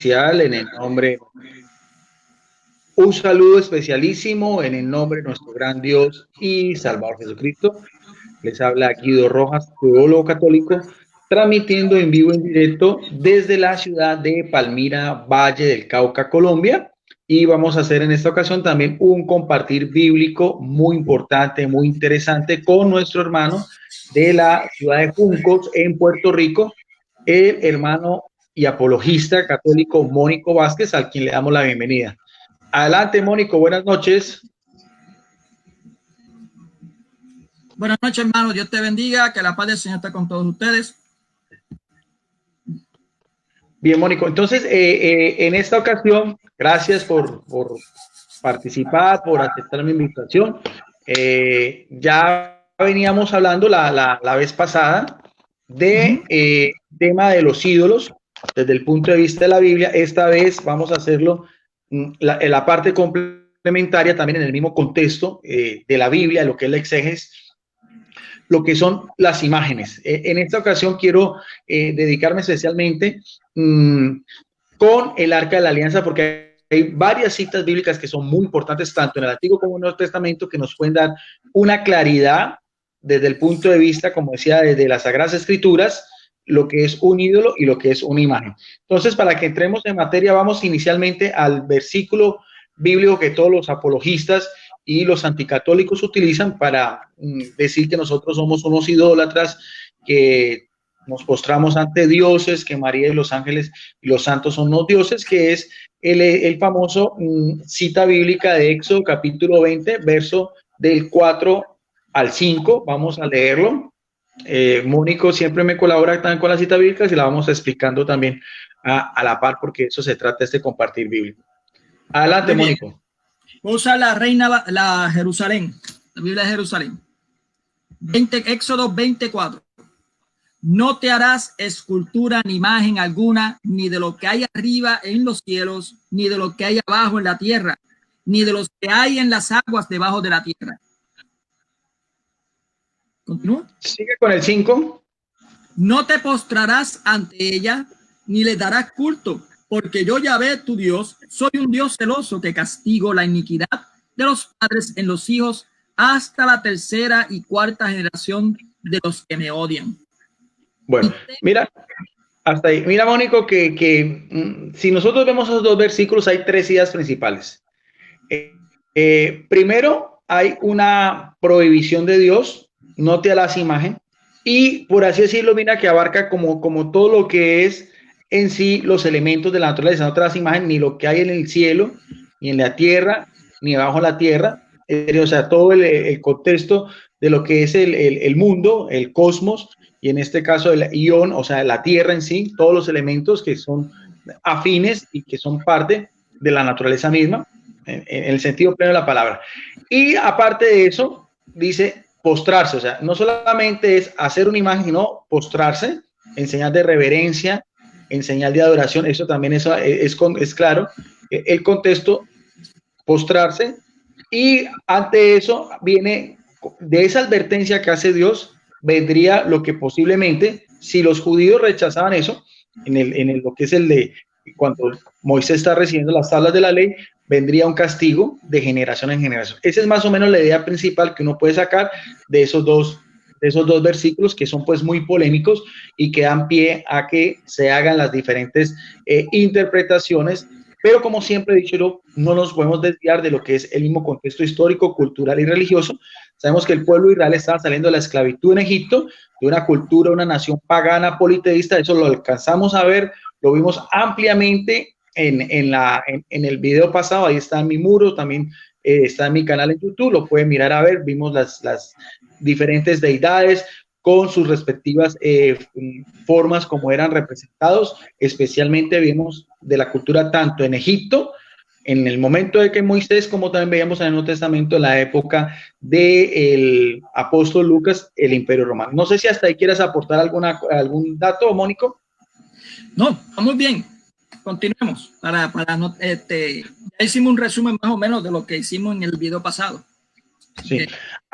especial en el nombre, un saludo especialísimo en el nombre de nuestro gran Dios y Salvador Jesucristo. Les habla Guido Rojas, teólogo católico, transmitiendo en vivo en directo desde la ciudad de Palmira, Valle del Cauca, Colombia. Y vamos a hacer en esta ocasión también un compartir bíblico muy importante, muy interesante con nuestro hermano de la ciudad de Juncos en Puerto Rico, el hermano y apologista católico Mónico Vázquez, al quien le damos la bienvenida. Adelante, Mónico, buenas noches. Buenas noches, hermano. Dios te bendiga. Que la paz del Señor esté con todos ustedes. Bien, Mónico. Entonces, en esta ocasión, gracias por participar, por aceptar mi invitación. Ya veníamos hablando la vez pasada de tema de los ídolos desde el punto de vista de la Biblia. Esta vez vamos a hacerlo en la parte complementaria, también en el mismo contexto de la Biblia, de lo que es la exégesis, lo que son las imágenes. En esta ocasión quiero dedicarme especialmente con el Arca de la Alianza, porque hay varias citas bíblicas que son muy importantes, tanto en el Antiguo como en el Nuevo Testamento, que nos pueden dar una claridad desde el punto de vista, como decía, desde las Sagradas Escrituras, lo que es un ídolo y lo que es una imagen. Entonces, para que entremos en materia, vamos inicialmente al versículo bíblico que todos los apologistas y los anticatólicos utilizan para decir que nosotros somos unos idólatras, que nos postramos ante dioses, que María y los ángeles y los santos son los dioses, que es el famoso cita bíblica de Éxodo capítulo 20, verso del 4 al 5. Vamos a leerlo. Mónico siempre me colabora también con las citas bíblicas y la vamos explicando también a la par, porque eso se trata de este compartir bíblico. Adelante, Mónico. Usa la Reina, la Jerusalén, la Biblia de Jerusalén. Éxodo 24. No te harás escultura ni imagen alguna, ni de lo que hay arriba en los cielos, ni de lo que hay abajo en la tierra, ni de los que hay en las aguas debajo de la tierra. ¿Continúa? Sigue con el 5. No te postrarás ante ella, ni le darás culto, porque yo, Yahvé, tu Dios, soy un Dios celoso que castigo la iniquidad de los padres en los hijos hasta la tercera y cuarta generación de los que me odian. Bueno, mira, hasta ahí. Mira, Mónico, que si nosotros vemos esos dos versículos, hay tres ideas principales. Primero, hay una prohibición de Dios, no te harás imagen, y por así decirlo, mira, que abarca como todo lo que es en sí los elementos de la naturaleza. No te harás imagen ni lo que hay en el cielo, ni en la tierra, ni abajo la tierra, o sea, todo el contexto de lo que es el mundo, el cosmos, y en este caso el ion, o sea, la tierra en sí, todos los elementos que son afines y que son parte de la naturaleza misma, en el sentido pleno de la palabra. Y aparte de eso, dice postrarse, o sea, no solamente es hacer una imagen, sino postrarse en señal de reverencia, en señal de adoración. Eso también es claro, el contexto, postrarse. Y ante eso viene, de esa advertencia que hace Dios, vendría lo que posiblemente, si los judíos rechazaban eso, lo que es el de cuando Moisés está recibiendo las tablas de la ley, vendría un castigo de generación en generación. Esa es más o menos la idea principal que uno puede sacar de esos dos versículos, que son pues muy polémicos y que dan pie a que se hagan las diferentes interpretaciones. Pero como siempre he dicho yo, no nos podemos desviar de lo que es el mismo contexto histórico, cultural y religioso. Sabemos que el pueblo de Israel estaba saliendo de la esclavitud en Egipto, de una cultura, una nación pagana, politeísta. Eso lo alcanzamos a ver, lo vimos ampliamente en el video pasado. Ahí está en mi muro, también está en mi canal en YouTube, lo pueden mirar a ver. Vimos las diferentes deidades con sus respectivas formas como eran representados. Especialmente vimos de la cultura tanto en Egipto, en el momento de que Moisés, como también veíamos en el Nuevo Testamento, en la época del apóstol Lucas, el Imperio Romano. No sé si hasta ahí quieres aportar algún dato, Mónico. No, muy bien. Continuemos. Ya hicimos un resumen más o menos de lo que hicimos en el video pasado. Sí.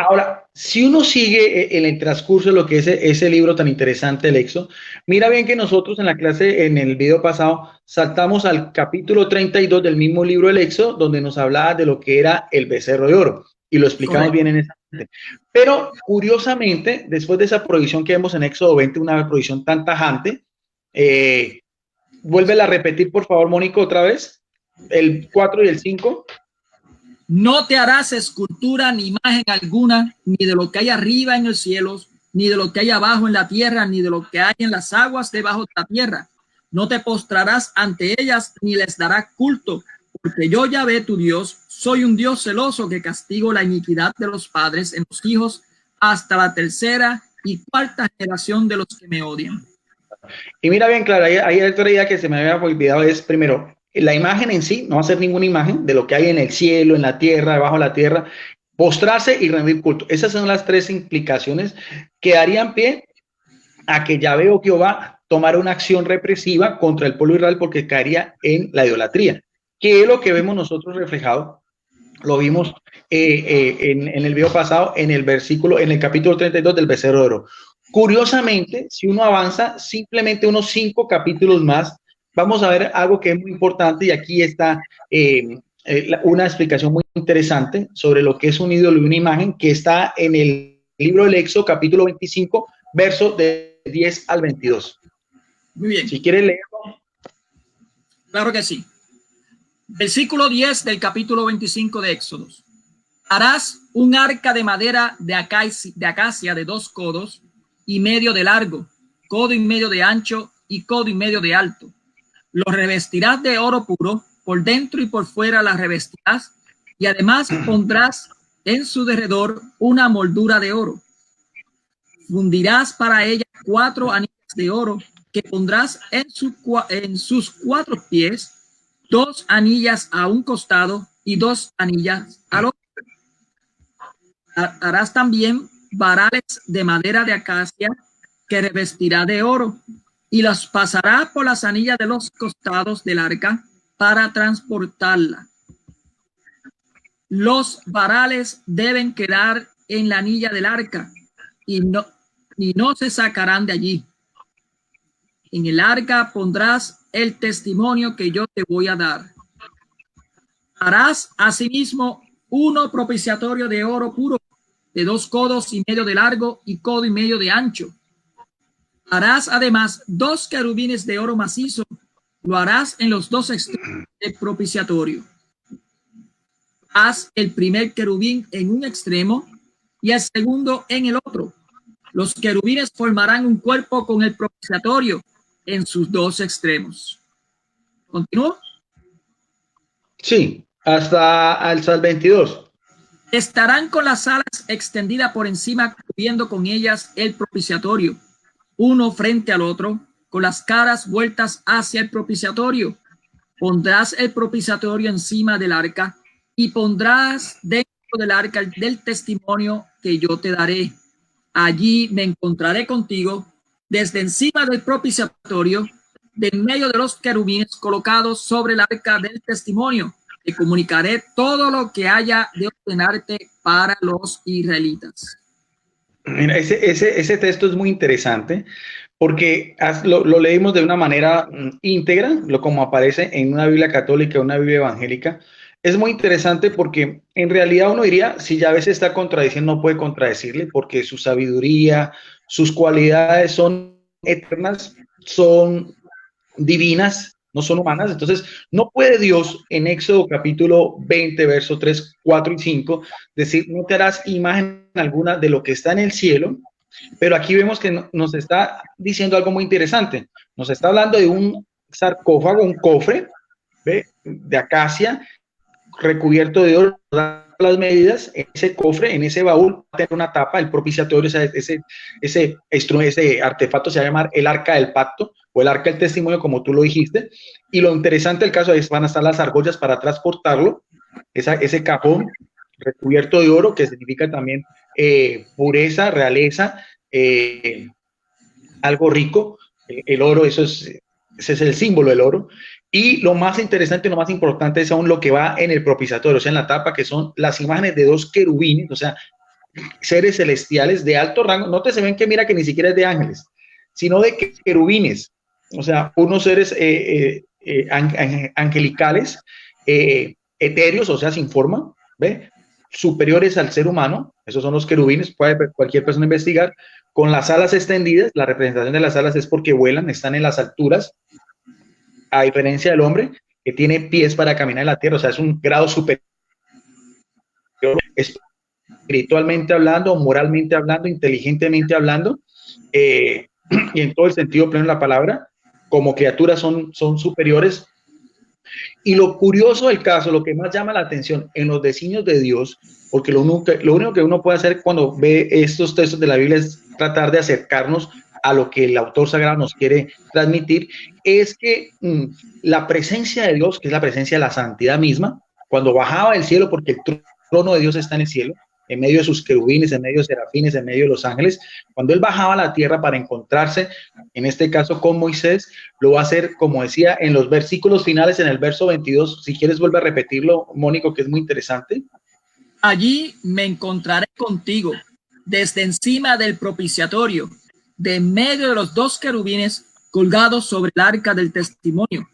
Ahora, si uno sigue en el transcurso de lo que es ese libro tan interesante, el Éxodo, mira bien que nosotros en la clase, en el video pasado, saltamos al capítulo 32 del mismo libro del Éxodo, donde nos hablaba de lo que era el becerro de oro, y lo explicamos Correcto. bien en esa parte. Pero, curiosamente, después de esa prohibición que vemos en Éxodo 20, una prohibición tan tajante, vuélvela a repetir, por favor, Mónico, otra vez, el 4 y el 5. No te harás escultura ni imagen alguna, ni de lo que hay arriba en los cielos, ni de lo que hay abajo en la tierra, ni de lo que hay en las aguas debajo de la tierra. No te postrarás ante ellas, ni les darás culto, porque yo, Yahvé, tu Dios, soy un Dios celoso que castigo la iniquidad de los padres en los hijos hasta la tercera y cuarta generación de los que me odian. Y mira bien, claro, hay otra idea que se me había olvidado, es primero, la imagen en sí, no va a ser ninguna imagen de lo que hay en el cielo, en la tierra, debajo de la tierra, postrarse y rendir culto. Esas son las tres implicaciones que darían pie a que Yahvé o Jehová tomara una acción represiva contra el pueblo de Israel porque caería en la idolatría, que es lo que vemos nosotros reflejado. Lo vimos en el video pasado, en el versículo, en el capítulo 32 del becerro de oro. Curiosamente, si uno avanza simplemente unos 5 capítulos más, vamos a ver algo que es muy importante y aquí está una explicación muy interesante sobre lo que es un ídolo y una imagen que está en el libro del Éxodo, capítulo 25, verso de 10 al 22. Muy bien. Si quieres leerlo. Claro que sí. Versículo 10 del capítulo 25 de Éxodos. Harás un arca de madera de acacia de 2 codos y medio de largo, codo y medio de ancho y codo y medio de alto. Lo revestirás de oro puro, por dentro y por fuera la revestirás, y además pondrás en su derredor una moldura de oro. Fundirás para ella 4 anillas de oro que pondrás en sus 4 pies, 2 anillas a un costado y 2 anillas al otro. Harás también varales de madera de acacia que revestirá de oro y las pasará por las anillas de los costados del arca para transportarla. Los varales deben quedar en la anilla del arca y no se sacarán de allí. En el arca pondrás el testimonio que yo te voy a dar. Harás asimismo uno propiciatorio de oro puro de 2 codos y medio de largo y codo y medio de ancho. Harás además 2 querubines de oro macizo. Lo harás en los 2 extremos del propiciatorio. Haz el primer querubín en un extremo y el segundo en el otro. Los querubines formarán un cuerpo con el propiciatorio en sus 2 extremos. ¿Continúo? Sí, hasta el 22. Estarán con las alas extendidas por encima, cubriendo con ellas el propiciatorio, uno frente al otro, con las caras vueltas hacia el propiciatorio. Pondrás el propiciatorio encima del arca y pondrás dentro del arca del testimonio que yo te daré. Allí me encontraré contigo desde encima del propiciatorio, de en medio de los querubines colocados sobre el arca del testimonio. Te comunicaré todo lo que haya de ordenarte para los israelitas. Mira, ese texto es muy interesante porque lo leímos de una manera íntegra, como aparece en una Biblia católica, una Biblia evangélica. Es muy interesante porque en realidad uno diría, si ya a veces está contradiciendo, no puede contradecirle porque su sabiduría, sus cualidades son eternas, son divinas, no son humanas. Entonces, no puede Dios en Éxodo capítulo 20, versos 3, 4 y 5 decir, no te harás imagen alguna de lo que está en el cielo, pero aquí vemos que nos está diciendo algo muy interesante. Nos está hablando de un sarcófago, un cofre, ¿ve?, de acacia, recubierto de oro, las medidas. Ese cofre, en ese baúl, va a tener una tapa, el propiciatorio, ese artefacto se va a llamar el arca del pacto o el arca del testimonio, como tú lo dijiste. Y lo interesante del caso es van a estar las argollas para transportarlo, ese cajón recubierto de oro, que significa también pureza, realeza, algo rico. El oro, ese es el símbolo del oro. Y lo más interesante, lo más importante es aún lo que va en el propiciatorio, o sea, en la tapa, que son las imágenes de 2 querubines, o sea, seres celestiales de alto rango. No te se ven que mira que ni siquiera es de ángeles, sino de querubines, o sea, unos seres angelicales, etéreos, o sea, sin forma, ¿ve? Superiores al ser humano. Esos son los querubines, puede cualquier persona investigar, con las alas extendidas. La representación de las alas es porque vuelan, están en las alturas, a diferencia del hombre, que tiene pies para caminar en la tierra, o sea, es un grado superior, espiritualmente hablando, moralmente hablando, inteligentemente hablando, y en todo el sentido pleno de la palabra, como criaturas son superiores. Y lo curioso del caso, lo que más llama la atención en los designios de Dios, porque lo único que uno puede hacer cuando ve estos textos de la Biblia es tratar de acercarnos a lo que el autor sagrado nos quiere transmitir, es que la presencia de Dios, que es la presencia de la santidad misma, cuando bajaba del cielo, porque el trono de Dios está en el cielo, en medio de sus querubines, en medio de serafines, en medio de los ángeles, cuando él bajaba a la tierra para encontrarse, en este caso con Moisés, lo va a hacer, como decía, en los versículos finales, en el verso 22, si quieres vuelve a repetirlo, Mónico, que es muy interesante. Allí me encontraré contigo, desde encima del propiciatorio, de medio de los dos querubines colgados sobre el arca del testimonio.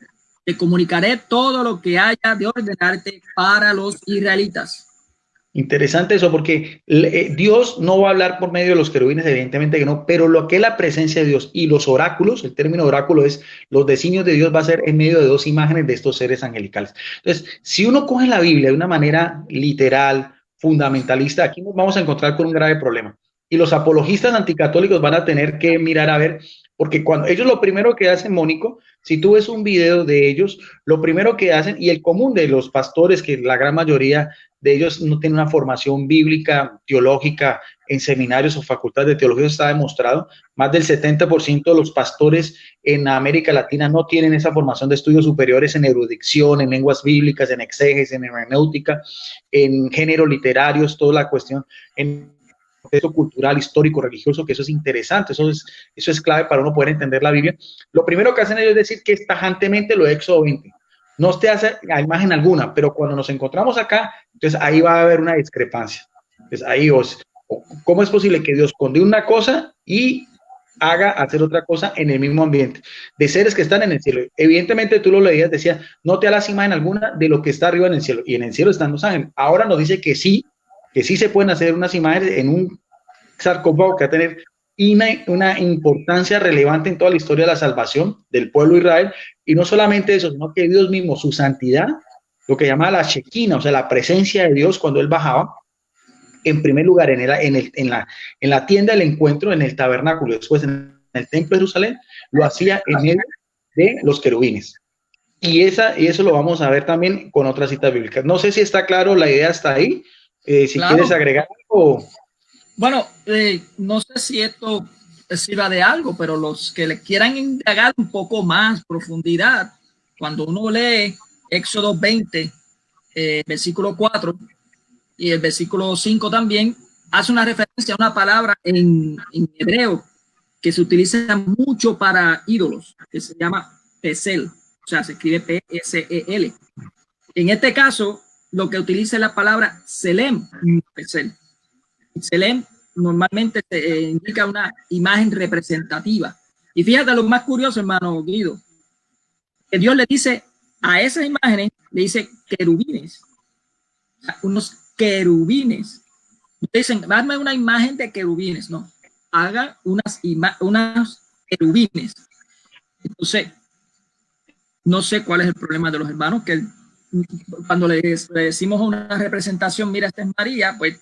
Te comunicaré todo lo que haya de ordenarte para los israelitas. Interesante eso, porque Dios no va a hablar por medio de los querubines, evidentemente que no, pero lo que es la presencia de Dios y los oráculos, el término oráculo es los designios de Dios, va a ser en medio de dos imágenes de estos seres angelicales. Entonces, si uno coge la Biblia de una manera literal, fundamentalista, aquí nos vamos a encontrar con un grave problema. Y los apologistas anticatólicos van a tener que mirar a ver, porque cuando ellos lo primero que hacen, Mónico, si tú ves un video de ellos, lo primero que hacen, y el común de los pastores, que la gran mayoría de ellos no tienen una formación bíblica, teológica, en seminarios o facultades de teología, está demostrado, más del 70% de los pastores en América Latina no tienen esa formación de estudios superiores en erudición, en lenguas bíblicas, en exégesis, en hermenéutica, en géneros literarios, toda la cuestión, en contexto cultural, histórico, religioso, que eso es interesante, eso es clave para uno poder entender la Biblia. Lo primero que hacen ellos es decir que es tajantemente lo de Éxodo 20. No te hace a imagen alguna, pero cuando nos encontramos acá, entonces ahí va a haber una discrepancia. Entonces ahí, ¿cómo es posible que Dios esconde una cosa y haga hacer otra cosa en el mismo ambiente? De seres que están en el cielo. Evidentemente tú lo leías, decía, no te hagas imagen alguna de lo que está arriba en el cielo. Y en el cielo están los ángeles. Ahora nos dice que sí se pueden hacer unas imágenes en un sarcófago que va a tener una importancia relevante en toda la historia de la salvación del pueblo de Israel, y no solamente eso, sino que Dios mismo, su santidad, lo que llama la Shekinah, o sea, la presencia de Dios cuando él bajaba, en primer lugar en la tienda del encuentro, en el tabernáculo, después en el templo de Jerusalén, lo hacía en medio de los querubines. Y eso lo vamos a ver también con otras citas bíblicas. No sé si está claro, la idea está ahí. Si claro. ¿Quieres agregar algo? Bueno, no sé si esto sirva de algo, pero los que le quieran indagar un poco más profundidad, cuando uno lee Éxodo 20, versículo 4 y el versículo 5 también, hace una referencia a una palabra en hebreo que se utiliza mucho para ídolos, que se llama Pesel, o sea, se escribe P-S-E-L. En este caso, lo que utiliza es la palabra Selem, Pesel. Selem normalmente indica una imagen representativa. Y fíjate lo más curioso, hermano Guido, que Dios le dice a esas imágenes, le dice querubines, o sea, unos querubines. Dicen, dame una imagen de querubines, no, haga unas querubines. Entonces, no sé cuál es el problema de los hermanos, que cuando le decimos una representación, mira, esta es María, pues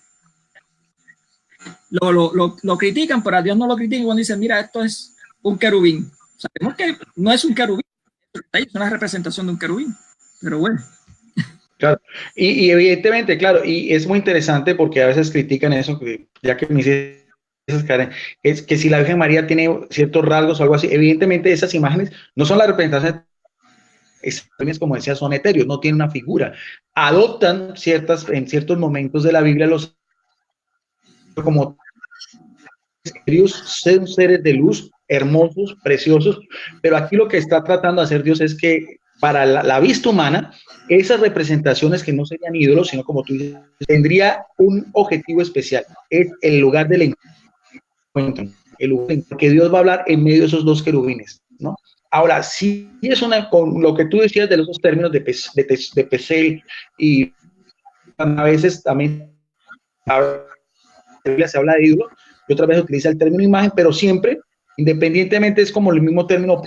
lo critican, pero a Dios no lo critican cuando dicen, mira, esto es un querubín. Sabemos que no es un querubín, es una representación de un querubín, pero bueno. Claro, y evidentemente, claro, y es muy interesante porque a veces critican eso, ya que me dices, Karen, es que si la Virgen María tiene ciertos rasgos o algo así, evidentemente esas imágenes no son la representación, esas imágenes, como decía, son etéreos, no tienen una figura, adoptan en ciertos momentos de la Biblia los como son seres de luz, hermosos, preciosos, pero aquí lo que está tratando de hacer Dios es que para la vista humana, esas representaciones que no serían ídolos, sino como tú dices, tendría un objetivo especial, es el lugar del encuentro, el lugar en que Dios va a hablar en medio de esos dos querubines, ¿no? Ahora, sí es una, con lo que tú decías de los términos de Pesel, y a veces también se habla de ídolo, y otra vez utiliza el término imagen, pero siempre, independientemente, es como el mismo término,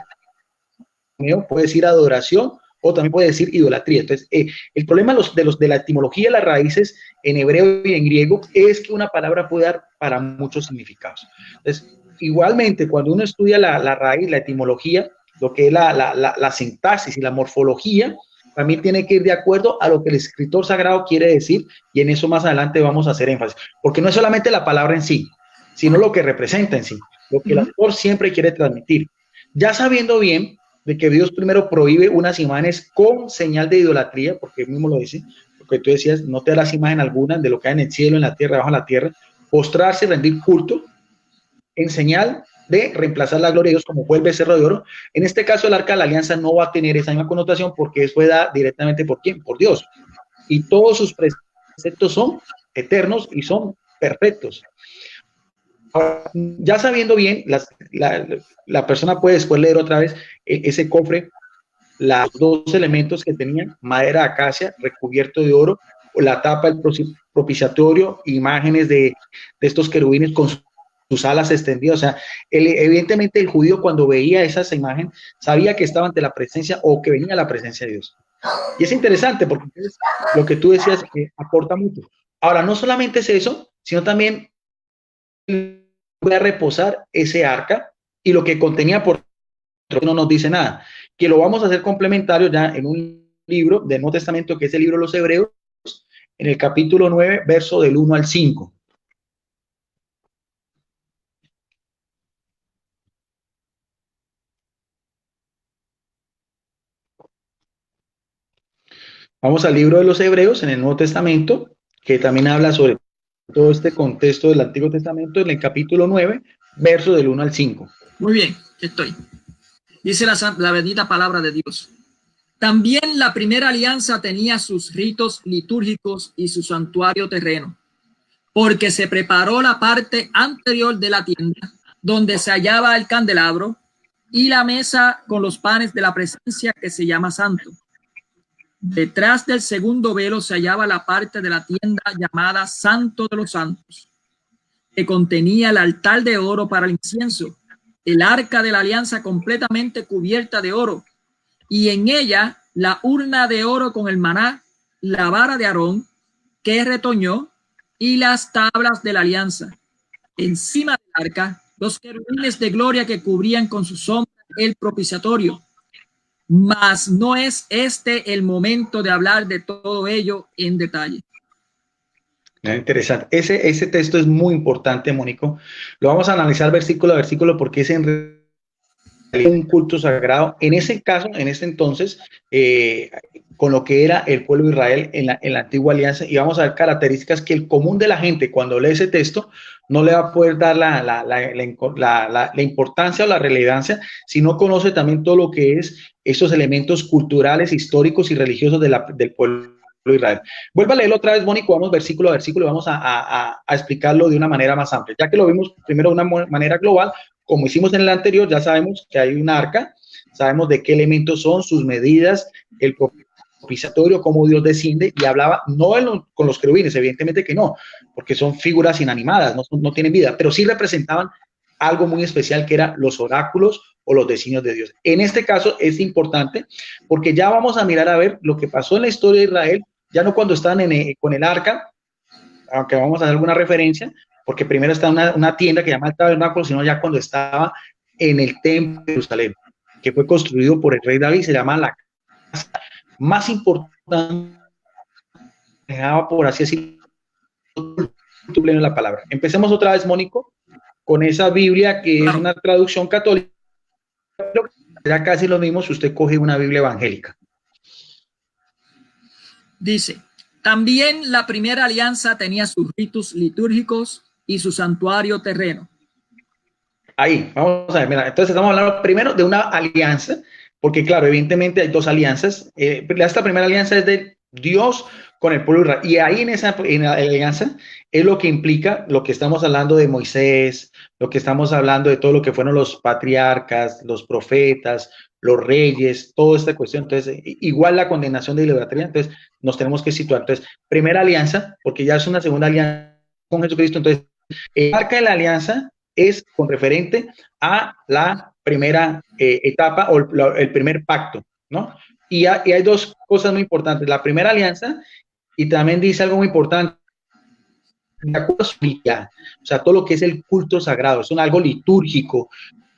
puede decir adoración o también puede decir idolatría. Entonces, el problema de la etimología, las raíces en hebreo y en griego, es que una palabra puede dar para muchos significados. Entonces, igualmente, cuando uno estudia la raíz, la etimología, lo que es la sintaxis y la morfología, también tiene que ir de acuerdo a lo que el escritor sagrado quiere decir, y en eso más adelante vamos a hacer énfasis, porque no es solamente la palabra en sí, sino lo que representa en sí, lo que el autor siempre quiere transmitir. Ya sabiendo bien de que Dios primero prohíbe unas imágenes con señal de idolatría, porque él mismo lo dice, porque tú decías, no te harás imagen alguna de lo que hay en el cielo, en la tierra, bajo la tierra, postrarse, rendir culto, en señal de reemplazar la gloria de Dios como fue el becerro de oro. En este caso, el arca de la alianza no va a tener esa misma connotación porque es dada directamente por ¿quién? Por Dios. Y todos sus preceptos son eternos y son perfectos. Ahora, ya sabiendo bien, la persona puede después leer otra vez ese cofre, los dos elementos que tenían, madera de acacia recubierto de oro, la tapa del propiciatorio, imágenes de estos querubines con sus alas extendidas. O sea, evidentemente el judío cuando veía esas imágenes sabía que estaba ante la presencia o que venía la presencia de Dios. Y es interesante porque lo que tú decías aporta mucho. Ahora, no solamente es eso, sino también voy a reposar ese arca y lo que contenía por no nos dice nada, que lo vamos a hacer complementario ya en un libro del Nuevo Testamento, que es el libro de los Hebreos, en el capítulo 9, verso del 1 al 5. Vamos al libro de los Hebreos en el Nuevo Testamento, que también habla sobre todo este contexto del Antiguo Testamento, en el capítulo 9, verso del 1 al 5. Muy bien, estoy. Dice la bendita palabra de Dios. También la primera alianza tenía sus ritos litúrgicos y su santuario terreno, porque se preparó la parte anterior de la tienda, donde se hallaba el candelabro y la mesa con los panes de la presencia, que se llama santo. Detrás del segundo velo se hallaba la parte de la tienda llamada Santo de los Santos, que contenía el altar de oro para el incienso, el arca de la alianza completamente cubierta de oro, y en ella la urna de oro con el maná, la vara de Aarón, que retoñó, y las tablas de la alianza. Encima del arca, los querubines de gloria que cubrían con su sombra el propiciatorio. Mas no es este el momento de hablar de todo ello en detalle. Interesante. Ese texto es muy importante, Mónico. Lo vamos a analizar versículo a versículo porque es en un culto sagrado. En ese caso, en ese entonces, con lo que era el pueblo de Israel en la antigua alianza, y vamos a ver características que el común de la gente, cuando lee ese texto, no le va a poder dar la importancia o la relevancia si no conoce también todo lo que es esos elementos culturales, históricos y religiosos del pueblo de Israel. Vuelva a leerlo otra vez, Mónico, vamos versículo a versículo y vamos a explicarlo de una manera más amplia. Ya que lo vimos primero de una manera global, como hicimos en el anterior, ya sabemos que hay un arca, sabemos de qué elementos son, sus medidas, el propiciatorio, cómo Dios desciende, y hablaba no con los querubines, evidentemente que no, porque son figuras inanimadas, no tienen vida, pero sí representaban algo muy especial que eran los oráculos o los designios de Dios. En este caso es importante porque ya vamos a mirar a ver lo que pasó en la historia de Israel, ya no cuando estaban con el arca, aunque vamos a hacer alguna referencia, porque primero está una tienda que se llama el tabernáculo, sino ya cuando estaba en el templo de Jerusalén, que fue construido por el rey David, se llama la casa más importante, por así decirlo, la palabra. Empecemos otra vez, Mónico, con esa Biblia que es una traducción católica, ya casi lo mismo si usted coge una Biblia evangélica. Dice, también la primera alianza tenía sus ritos litúrgicos y su santuario terreno. Ahí, vamos a ver, mira, entonces estamos hablando primero de una alianza porque claro, evidentemente hay dos alianzas. Esta primera alianza es de Dios con el pueblo de Israel, y ahí en la alianza es lo que implica lo que estamos hablando de Moisés, lo que estamos hablando de todo lo que fueron los patriarcas, los profetas, los reyes, toda esta cuestión. Entonces, igual la condenación de idolatría, entonces nos tenemos que situar. Entonces, primera alianza, porque ya es una segunda alianza con Jesucristo. Entonces, el arca de la alianza es con referente a la primera etapa o el primer pacto, ¿no? Y hay dos cosas muy importantes. La primera alianza, y también dice algo muy importante, o sea, todo lo que es el culto sagrado, es algo litúrgico,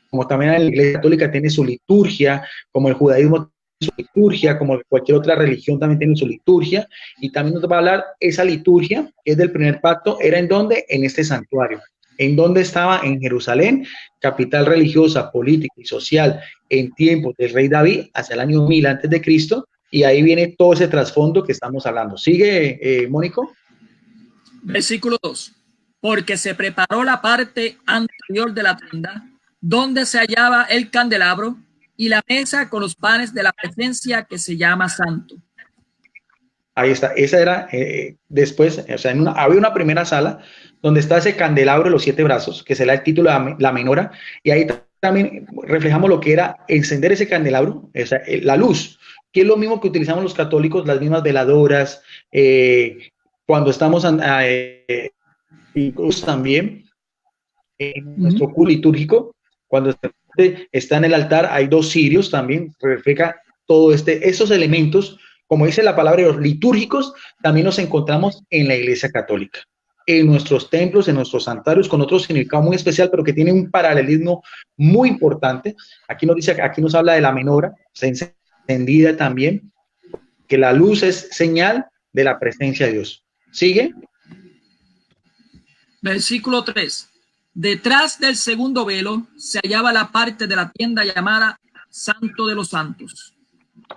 como también la Iglesia Católica tiene su liturgia, como el judaísmo tiene su liturgia, como cualquier otra religión también tiene su liturgia, y también nos va a hablar esa liturgia, que es del primer pacto, ¿era en dónde? En este santuario. ¿En dónde estaba? En Jerusalén, capital religiosa, política y social en tiempos del rey David, hacia el año 1000 antes de Cristo, y ahí viene todo ese trasfondo que estamos hablando. ¿Sigue, Mónico? Versículo 2. Porque se preparó la parte anterior de la tienda, donde se hallaba el candelabro y la mesa con los panes de la presencia, que se llama santo. Ahí está, esa era después, o sea, había una primera sala donde está ese candelabro de los 7 brazos, que será el título de la menora, y ahí también reflejamos lo que era encender ese candelabro, la luz, que es lo mismo que utilizamos los católicos, las mismas veladoras, cuando estamos incluso también en nuestro culto litúrgico, cuando está en el altar, hay 2 cirios también, refleja todo esos elementos. Como dice la palabra, los litúrgicos también nos encontramos en la Iglesia Católica, en nuestros templos, en nuestros santuarios, con otro significado muy especial, pero que tiene un paralelismo muy importante. Aquí nos habla de la menora, encendida también, que la luz es señal de la presencia de Dios. ¿Sigue? Versículo 3. Detrás del segundo velo se hallaba la parte de la tienda llamada Santo de los Santos.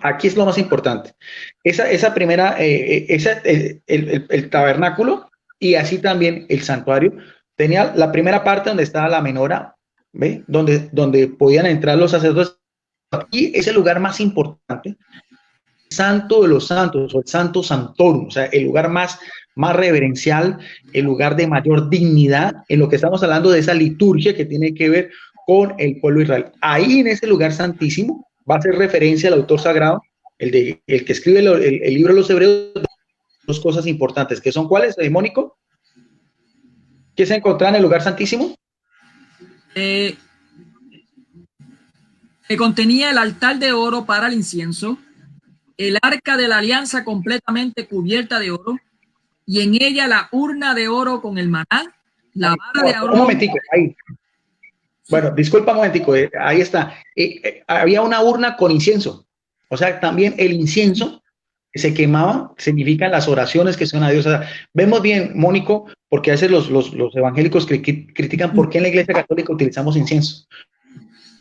Aquí es lo más importante. Esa primera, el tabernáculo y así también el santuario, tenía la primera parte donde estaba la menora, ¿ve? Donde podían entrar los sacerdotes. Aquí es el lugar más importante, Santo de los Santos, o el Santo Santorum, o sea, el lugar más reverencial, el lugar de mayor dignidad, en lo que estamos hablando de esa liturgia que tiene que ver con el pueblo de Israel. Ahí en ese lugar santísimo va a hacer referencia al autor sagrado, el que escribe el libro de los Hebreos, 2 cosas importantes, que son ¿cuáles, Mónico? ¿Qué se encontraba en el lugar santísimo? Que contenía el altar de oro para el incienso, el arca de la alianza completamente cubierta de oro, y en ella la urna de oro con el maná, la vara de oro. Un momentico, ahí. Bueno, disculpa un momentico, ahí está. Había una urna con incienso. O sea, también el incienso que se quemaba significan las oraciones que son a Dios. O sea, vemos bien, Mónico, porque a veces los evangélicos critican por qué en la Iglesia Católica utilizamos incienso.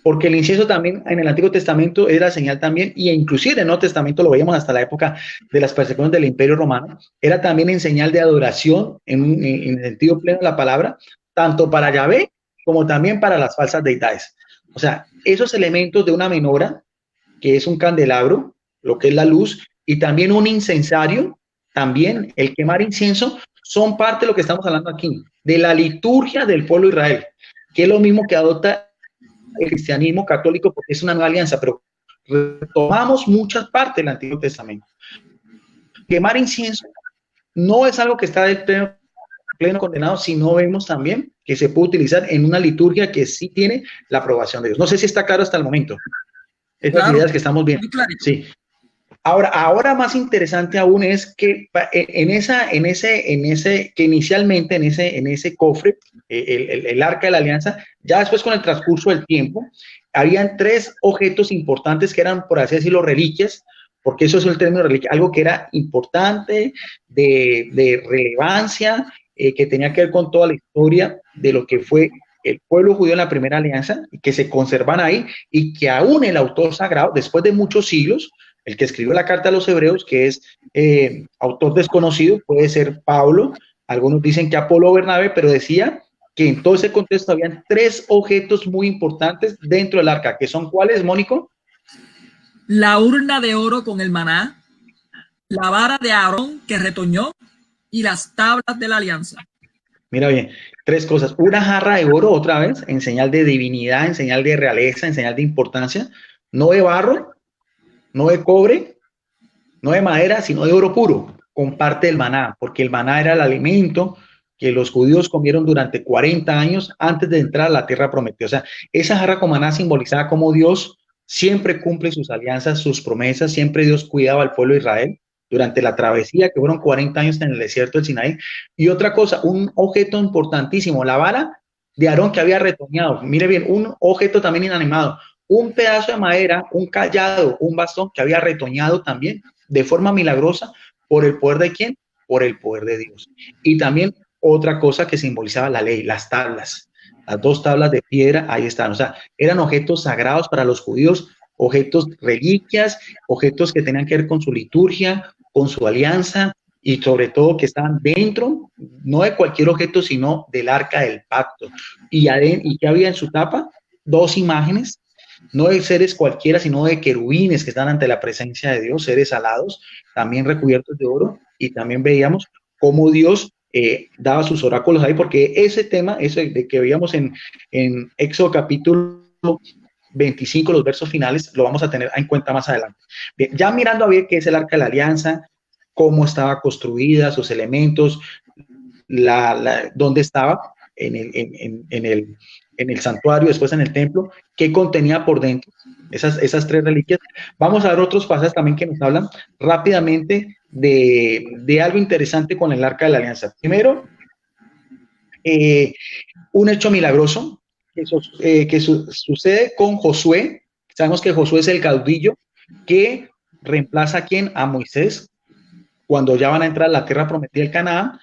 Porque el incienso también en el Antiguo Testamento era señal también, y inclusive en el Nuevo Testamento lo veíamos hasta la época de las persecuciones del Imperio Romano, era también en señal de adoración, en el sentido pleno de la palabra, tanto para Yahvé como también para las falsas deidades. O sea, esos elementos de una menora, que es un candelabro, lo que es la luz, y también un incensario, también el quemar incienso, son parte de lo que estamos hablando aquí, de la liturgia del pueblo de Israel, que es lo mismo que adopta el cristianismo católico, porque es una nueva alianza, pero retomamos muchas partes del Antiguo Testamento. Quemar incienso no es algo que está de pleno condenado, sino vemos también que se puede utilizar en una liturgia que sí tiene la aprobación de Dios. No sé si está claro hasta el momento. Esas ideas que estamos viendo. Sí. Ahora más interesante aún es que que inicialmente en ese cofre, el arca de la alianza, ya después con el transcurso del tiempo, habían 3 objetos importantes que eran, por así decirlo, reliquias, porque eso es el término reliquia, algo que era importante, de relevancia, que tenía que ver con toda la historia de lo que fue el pueblo judío en la primera alianza, y que se conservan ahí, y que aún el autor sagrado, después de muchos siglos, el que escribió la carta a los hebreos, que es autor desconocido, puede ser Pablo, algunos dicen que Apolo o Bernabé, pero decía que en todo ese contexto habían 3 objetos muy importantes dentro del arca, que son ¿cuáles, Mónico? la urna de oro con el maná, la vara de Aarón que retoñó y las tablas de la alianza. Mira bien, tres cosas. Una jarra de oro, otra vez, en señal de divinidad, en señal de realeza, en señal de importancia. No de barro, no de cobre, no de madera, sino de oro puro, con parte del maná, porque el maná era el alimento que los judíos comieron durante 40 años antes de entrar a la tierra prometida. O sea, esa jarra con maná simbolizaba cómo Dios siempre cumple sus alianzas, sus promesas, siempre Dios cuidaba al pueblo de Israel durante la travesía, que fueron 40 años en el desierto del Sinaí. Y otra cosa, un objeto importantísimo, la vara de Aarón que había retoñado. Mire bien, un objeto también inanimado, un pedazo de madera, un callado, un bastón que había retoñado también de forma milagrosa por el poder de quién, por el poder de Dios. Y también otra cosa que simbolizaba la ley, las tablas, las dos tablas de piedra, ahí están. O sea, eran objetos sagrados para los judíos, objetos reliquias, objetos que tenían que ver con su liturgia, con su alianza y sobre todo que estaban dentro, no de cualquier objeto, sino del arca del pacto. ¿Y qué había en su tapa? Dos imágenes, no de seres cualquiera, sino de querubines que están ante la presencia de Dios, seres alados, también recubiertos de oro, y también veíamos cómo Dios daba sus oráculos ahí, porque ese tema, ese de que veíamos en Éxodo capítulo 25, los versos finales, lo vamos a tener en cuenta más adelante. Bien, ya mirando a ver qué es el Arca de la Alianza, cómo estaba construida, sus elementos, dónde estaba en el santuario, después en el templo, qué contenía por dentro, esas tres reliquias. Vamos a ver otros pasajes también que nos hablan rápidamente de algo interesante con el Arca de la Alianza. Primero, un hecho milagroso que sucede con Josué. Sabemos que Josué es el caudillo que reemplaza a quién, a Moisés, cuando ya van a entrar a la tierra prometida del Canaán,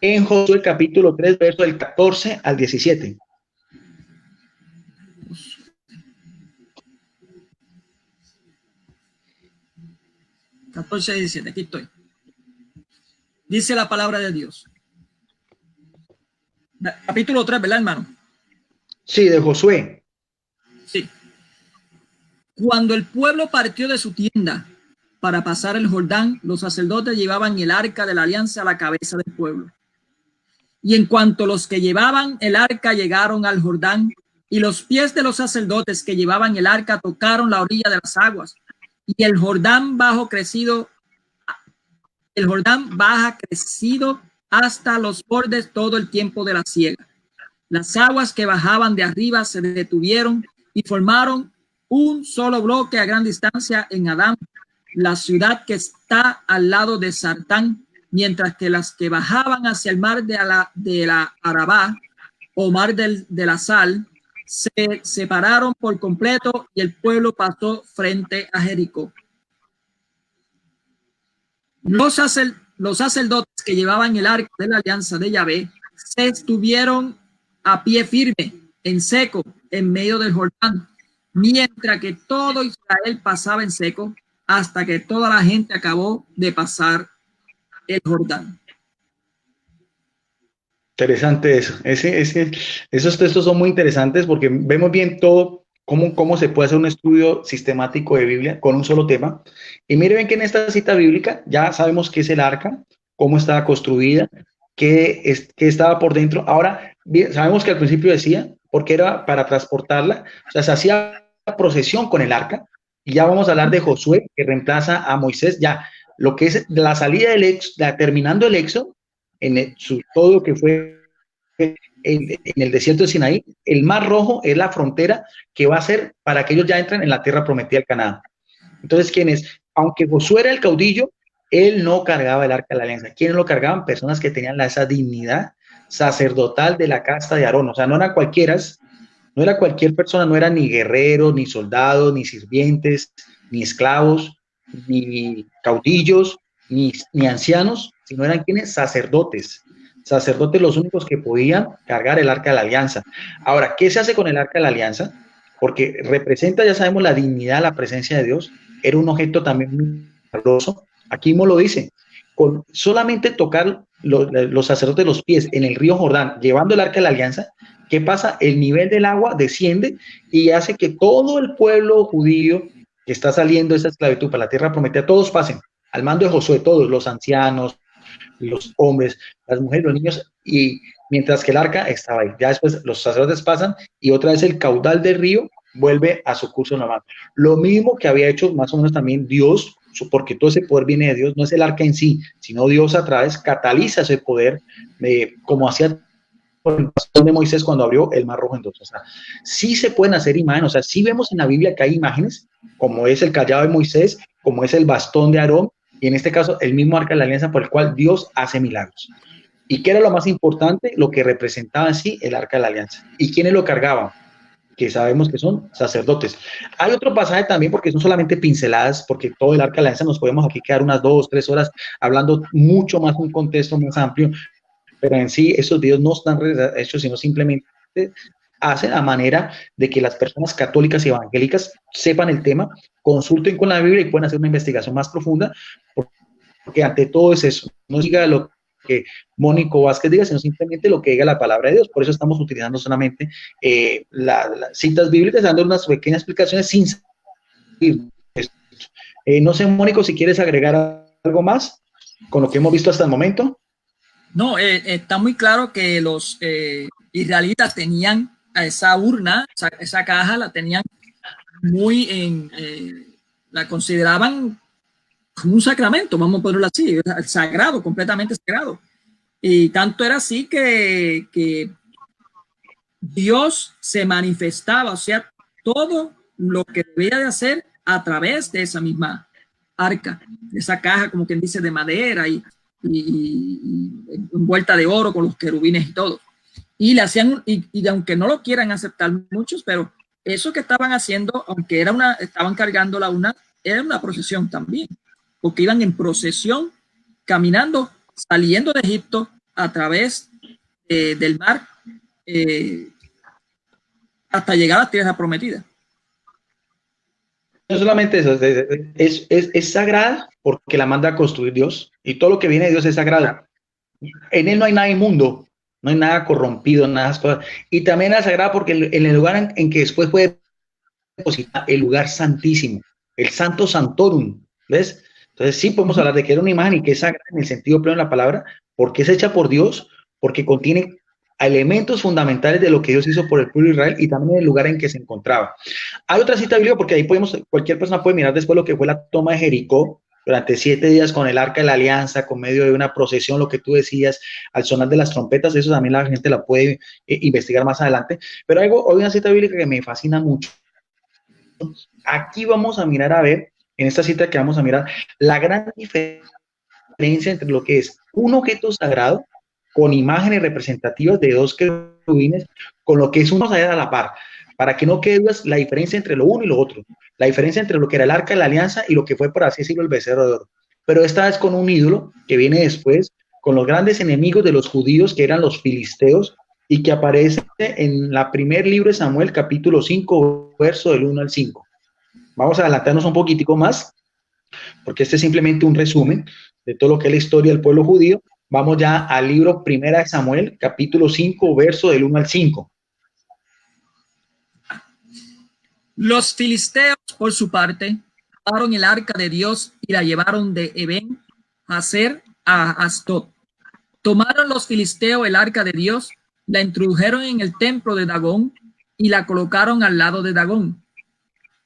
en Josué capítulo 3, verso del 14 al 17. Aquí estoy. Dice la palabra de Dios. Capítulo 3, ¿verdad, hermano? Sí, de Josué. Sí. Cuando el pueblo partió de su tienda para pasar el Jordán, los sacerdotes llevaban el arca de la alianza a la cabeza del pueblo. Y en cuanto los que llevaban el arca llegaron al Jordán, y los pies de los sacerdotes que llevaban el arca tocaron la orilla de las aguas, y el Jordán baja crecido hasta los bordes todo el tiempo de la siega. Las aguas que bajaban de arriba se detuvieron y formaron un solo bloque a gran distancia en Adán, la ciudad que está al lado de Sartán, mientras que las que bajaban hacia el mar de la Arabá o mar de la Sal se separaron por completo y el pueblo pasó frente a Jericó. Los sacerdotes que llevaban el arca de la alianza de Yahvé se estuvieron a pie firme, en seco, en medio del Jordán, mientras que todo Israel pasaba en seco, hasta que toda la gente acabó de pasar el Jordán. Interesante eso. Esos textos son muy interesantes porque vemos bien todo, cómo se puede hacer un estudio sistemático de Biblia con un solo tema. Y miren que en esta cita bíblica ya sabemos qué es el arca, cómo estaba construida, qué estaba por dentro. Ahora, bien, sabemos que al principio decía, porque era para transportarla, o sea, se hacía procesión con el arca. Y ya vamos a hablar de Josué, que reemplaza a Moisés, ya lo que es la salida del Éxodo, terminando el Éxodo, todo lo que fue en el desierto de Sinaí, el Mar Rojo es la frontera que va a ser para que ellos ya entren en la tierra prometida del Canaán. Entonces, aunque Josué era el caudillo, él no cargaba el arca de la alianza. ¿Quiénes lo cargaban? Personas que tenían esa dignidad sacerdotal de la casta de Aarón. O sea, no eran cualquiera, no era cualquier persona, no eran ni guerreros, ni soldados, ni sirvientes, ni esclavos, ni caudillos, ni ancianos, sino eran quienes, sacerdotes los únicos que podían cargar el arca de la alianza. Ahora, ¿qué se hace con el arca de la alianza? Porque representa, ya sabemos, la dignidad, la presencia de Dios. Era un objeto también muy valioso. Aquí mismo lo dice, con solamente tocar los sacerdotes los pies en el río Jordán, llevando el arca de la alianza, ¿qué pasa? El nivel del agua desciende y hace que todo el pueblo judío que está saliendo esa esclavitud para la tierra prometida, todos pasen, al mando de Josué, todos, los ancianos, los hombres, las mujeres, los niños, y mientras que el arca estaba ahí. Ya después los sacerdotes pasan y otra vez el caudal del río vuelve a su curso normal. Lo mismo que había hecho más o menos también Dios, porque todo ese poder viene de Dios, no es el arca en sí, sino Dios a través cataliza ese poder, como hacía por el bastón de Moisés cuando abrió el mar rojo en dos. O sea, sí se pueden hacer imágenes, o sea, sí vemos en la Biblia que hay imágenes, como es el callado de Moisés, como es el bastón de Aarón, y en este caso el mismo arca de la alianza por el cual Dios hace milagros. ¿Y qué era lo más importante? Lo que representaba en sí el arca de la alianza. ¿Y quiénes lo cargaban? Que sabemos que son sacerdotes. Hay otro pasaje también, porque son solamente pinceladas, porque todo el arca de la alianza nos podemos aquí quedar unas 2, 3 horas hablando mucho más, un contexto más amplio, pero en sí esos videos no están hechos, sino simplemente hacen a manera de que las personas católicas y evangélicas sepan el tema, consulten con la Biblia y puedan hacer una investigación más profunda, porque ante todo es eso, no siga lo que Mónico Vázquez diga, sino simplemente lo que diga la palabra de Dios. Por eso estamos utilizando solamente las citas bíblicas, dando unas pequeñas explicaciones sin no sé, Mónico, si quieres agregar algo más con lo que hemos visto hasta el momento. No, está muy claro que los israelitas tenían a esa urna, esa caja la tenían muy la consideraban como un sacramento, vamos a ponerlo así, sagrado, completamente sagrado. Y tanto era así que Dios se manifestaba, o sea, todo lo que debía de hacer a través de esa misma arca, de esa caja, como quien dice, de madera y envuelta de oro con los querubines y todo. Y le hacían, y aunque no lo quieran aceptar muchos, pero eso que estaban haciendo, aunque estaban cargando la urna, era una procesión también, porque iban en procesión, caminando, saliendo de Egipto a través del mar hasta llegar a la tierra prometida. No solamente eso, es sagrada porque la manda a construir Dios, y todo lo que viene de Dios es sagrado. En él no hay nada inmundo, no hay nada corrompido, nada cosas. Y también es sagrada porque en el lugar en que después puede depositar el lugar santísimo, el santo santorum, ¿ves? Entonces sí podemos hablar de que era una imagen y que es sagrada en el sentido pleno de la palabra, porque es hecha por Dios, porque contiene elementos fundamentales de lo que Dios hizo por el pueblo de Israel y también el lugar en que se encontraba. Hay otra cita bíblica, porque ahí cualquier persona puede mirar después lo que fue la toma de Jericó durante 7 días con el arca de la alianza, con medio de una procesión, lo que tú decías, al sonar de las trompetas. Eso también la gente la puede investigar más adelante. Pero hay una cita bíblica que me fascina mucho. Aquí vamos a mirar, a ver, en esta cita que vamos a mirar, la gran diferencia entre lo que es un objeto sagrado con imágenes representativas de 2 querubines, con lo que es uno a la par, para que no quede la diferencia entre lo uno y lo otro, la diferencia entre lo que era el arca de la alianza y lo que fue, por así decirlo, el becerro de oro. Pero esta vez con un ídolo que viene después, con los grandes enemigos de los judíos, que eran los filisteos, y que aparece en la primer libro de Samuel, capítulo 5, verso del 1 al 5. Vamos a adelantarnos un poquitico más, porque este es simplemente un resumen de todo lo que es la historia del pueblo judío. Vamos ya al libro Primera de Samuel, capítulo 5, verso del 1 al 5. Los filisteos, por su parte, tomaron el arca de Dios y la llevaron de Eben Hazer a Astot. Tomaron los filisteos el arca de Dios, la introdujeron en el templo de Dagón y la colocaron al lado de Dagón.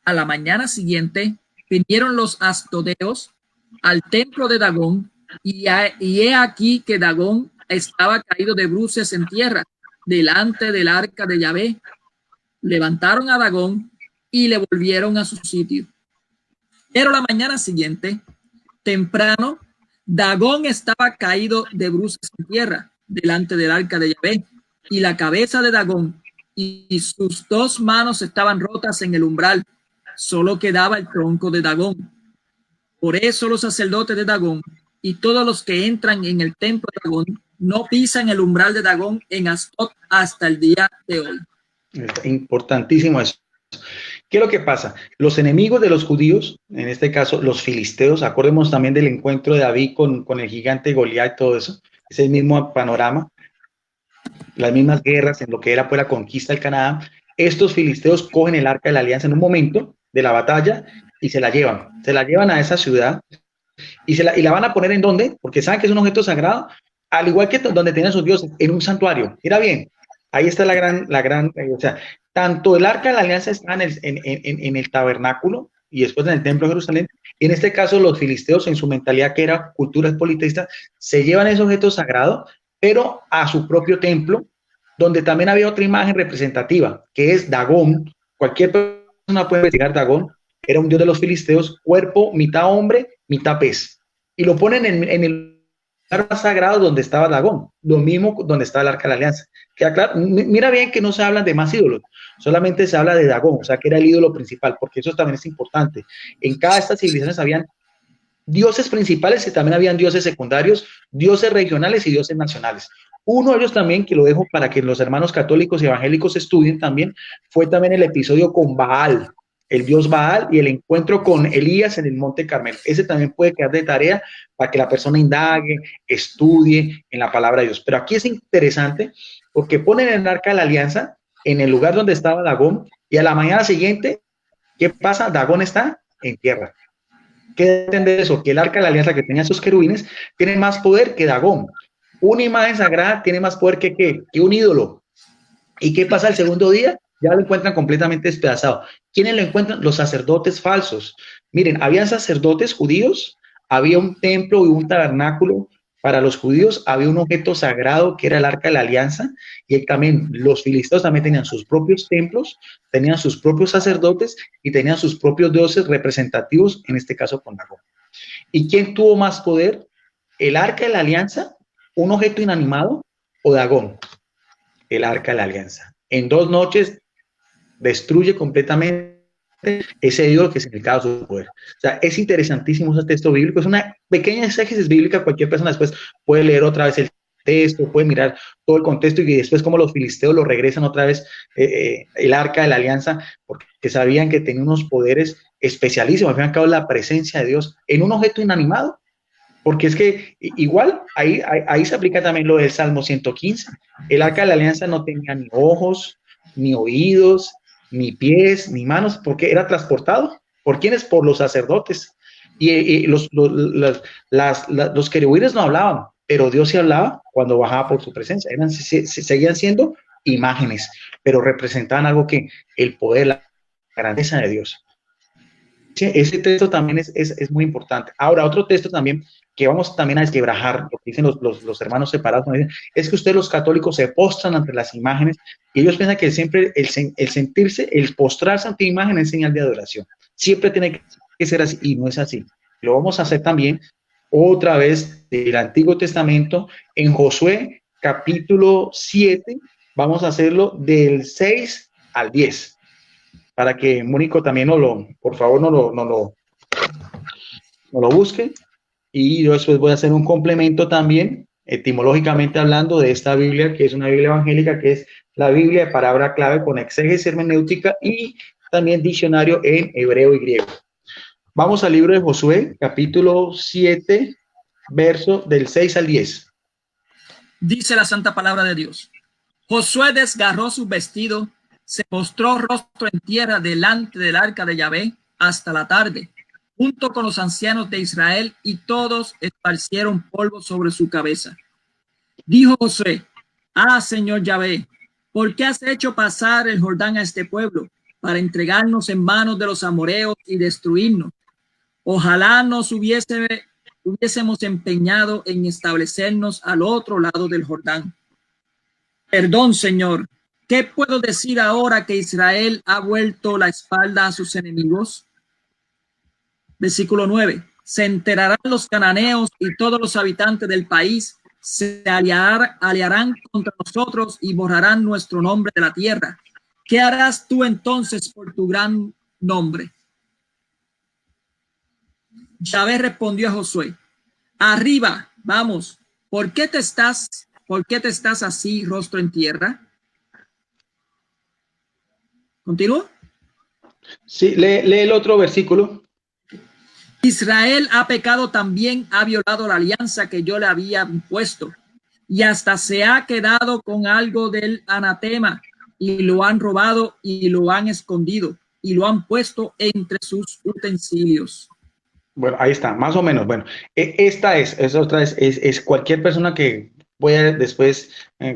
A la mañana siguiente vinieron los astodeos al templo de Dagón y he aquí que Dagón estaba caído de bruces en tierra delante del arca de Yahvé. Levantaron a Dagón y le volvieron a su sitio. Pero la mañana siguiente, temprano, Dagón estaba caído de bruces en tierra delante del arca de Yahvé, y la cabeza de Dagón y sus 2 manos estaban rotas en el umbral. Solo quedaba el tronco de Dagón. Por eso los sacerdotes de Dagón y todos los que entran en el templo de Dagón no pisan el umbral de Dagón en Astot hasta el día de hoy. Importantísimo eso. ¿Qué es lo que pasa? Los enemigos de los judíos, en este caso los filisteos, acordemos también del encuentro de David con el gigante Goliat y todo eso, es el mismo panorama, las mismas guerras en lo que era pues la conquista del Canaán. Estos filisteos cogen el arca de la alianza en un momento de la batalla, y se la llevan a esa ciudad y la van a poner ¿en dónde? Porque saben que es un objeto sagrado, al igual que donde tenían sus dioses, en un santuario. Mira bien, ahí está o sea, tanto el arca de la alianza está en el tabernáculo y después en el templo de Jerusalén. Y en este caso, los filisteos, en su mentalidad que era cultura politeísta, se llevan ese objeto sagrado, pero a su propio templo, donde también había otra imagen representativa, que es Dagón. Cualquier persona puede investigar Dagón, era un dios de los filisteos, cuerpo mitad hombre, mitad pez. Y lo ponen en el lugar más sagrado donde estaba Dagón, lo mismo donde estaba el arca de la alianza. Claro, mira bien que no se hablan de más ídolos, solamente se habla de Dagón, o sea que era el ídolo principal, porque eso también es importante. En cada de estas civilizaciones habían dioses principales y también habían dioses secundarios, dioses regionales y dioses nacionales. Uno de ellos también, que lo dejo para que los hermanos católicos y evangélicos estudien también, fue también el episodio con Baal, el dios Baal, y el encuentro con Elías en el Monte Carmelo. Ese también puede quedar de tarea para que la persona indague, estudie en la palabra de Dios. Pero aquí es interesante porque ponen el arca de la alianza en el lugar donde estaba Dagón y a la mañana siguiente, ¿qué pasa? Dagón está en tierra. ¿Qué entender eso? Que el arca de la alianza que tenía sus querubines tiene más poder que Dagón. Una imagen sagrada tiene más poder que un ídolo. ¿Y qué pasa el segundo día? Ya lo encuentran completamente despedazado. ¿Quiénes lo encuentran? Los sacerdotes falsos. Miren, habían sacerdotes judíos, había un templo y un tabernáculo para los judíos, había un objeto sagrado que era el arca de la alianza, y también los filisteos también tenían sus propios templos, tenían sus propios sacerdotes y tenían sus propios dioses representativos, en este caso con Dagón. ¿Y quién tuvo más poder? ¿El arca de la alianza, un objeto inanimado, o Dagón? El arca de la alianza. En 2 noches destruye completamente ese ídolo que significaba su poder. O sea, es interesantísimo ese texto bíblico, es una pequeña exégesis bíblica, cualquier persona después puede leer otra vez el texto, puede mirar todo el contexto y después cómo los filisteos lo regresan otra vez el arca de la alianza, porque sabían que tenía unos poderes especialísimos, al fin y al cabo la presencia de Dios en un objeto inanimado, porque es que igual ahí se aplica también lo del Salmo 115, el arca de la alianza no tenía ni ojos, ni oídos, ni pies, ni manos, porque era transportado. ¿Por quiénes? Por los sacerdotes. Y los querubines no hablaban, pero Dios sí hablaba cuando bajaba por su presencia. Seguían siendo imágenes, pero representaban algo que el poder, la grandeza de Dios. Sí, ese texto también es muy importante. Ahora, otro texto también que vamos también a desquebrajar, lo que dicen los hermanos separados, es que ustedes los católicos se postran ante las imágenes y ellos piensan que siempre el sentirse, el postrarse ante imágenes es señal de adoración. Siempre tiene que ser así y no es así. Lo vamos a hacer también otra vez del Antiguo Testamento en Josué capítulo 7, vamos a hacerlo del 6 al 10. Para que Mónico también por favor, no lo busque. Y yo después voy a hacer un complemento también, etimológicamente hablando, de esta Biblia, que es una Biblia evangélica, que es la Biblia de palabra clave con exégesis hermenéutica y también diccionario en hebreo y griego. Vamos al libro de Josué, capítulo 7, verso del 6 al 10. Dice la santa palabra de Dios. Josué desgarró su vestido, se postró rostro en tierra delante del arca de Yahvé hasta la tarde, junto con los ancianos de Israel, y todos esparcieron polvo sobre su cabeza. Dijo Josué: Ah, Señor Yahvé, ¿por qué has hecho pasar el Jordán a este pueblo para entregarnos en manos de los amoreos y destruirnos? Ojalá nos hubiésemos empeñado en establecernos al otro lado del Jordán. Perdón, Señor. ¿Qué puedo decir ahora que Israel ha vuelto la espalda a sus enemigos? Versículo 9. Se enterarán los cananeos y todos los habitantes del país, se aliarán contra nosotros y borrarán nuestro nombre de la tierra. ¿Qué harás tú entonces por tu gran nombre? Yahvé respondió a Josué: Arriba, vamos. ¿Por qué te estás así, rostro en tierra? ¿Continúo? Sí, lee el otro versículo. Israel ha pecado también, ha violado la alianza que yo le había impuesto, y hasta se ha quedado con algo del anatema, y lo han robado y lo han escondido. y lo han puesto entre sus utensilios. Bueno, ahí está, más o menos. Bueno, esta es otra vez, es cualquier persona que pueda después,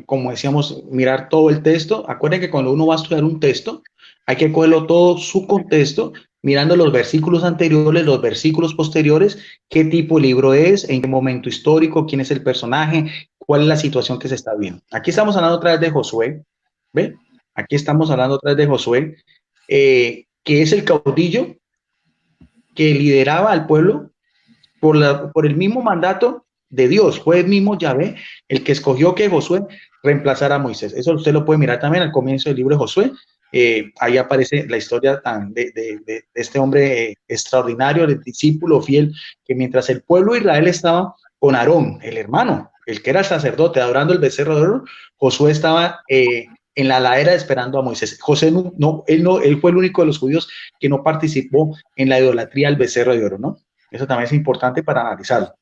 como decíamos, mirar todo el texto. Acuérdense que cuando uno va a estudiar un texto, hay que cogerlo todo su contexto, mirando los versículos anteriores, los versículos posteriores, qué tipo de libro es, en qué momento histórico, quién es el personaje, cuál es la situación que se está viendo. Aquí estamos hablando otra vez de Josué, ¿ve? Aquí estamos hablando otra vez de Josué, que es el caudillo que lideraba al pueblo por el mismo mandato de Dios. Fue el mismo Yahvé el que escogió que Josué reemplazara a Moisés. Eso usted lo puede mirar también al comienzo del libro de Josué. Ahí aparece la historia de este hombre extraordinario, el discípulo fiel, que mientras el pueblo de Israel estaba con Aarón, el hermano, el que era el sacerdote, adorando el becerro de oro, Josué estaba en la ladera esperando a Moisés. José él fue el único de los judíos que no participó en la idolatría al becerro de oro, ¿no? Eso también es importante para analizarlo.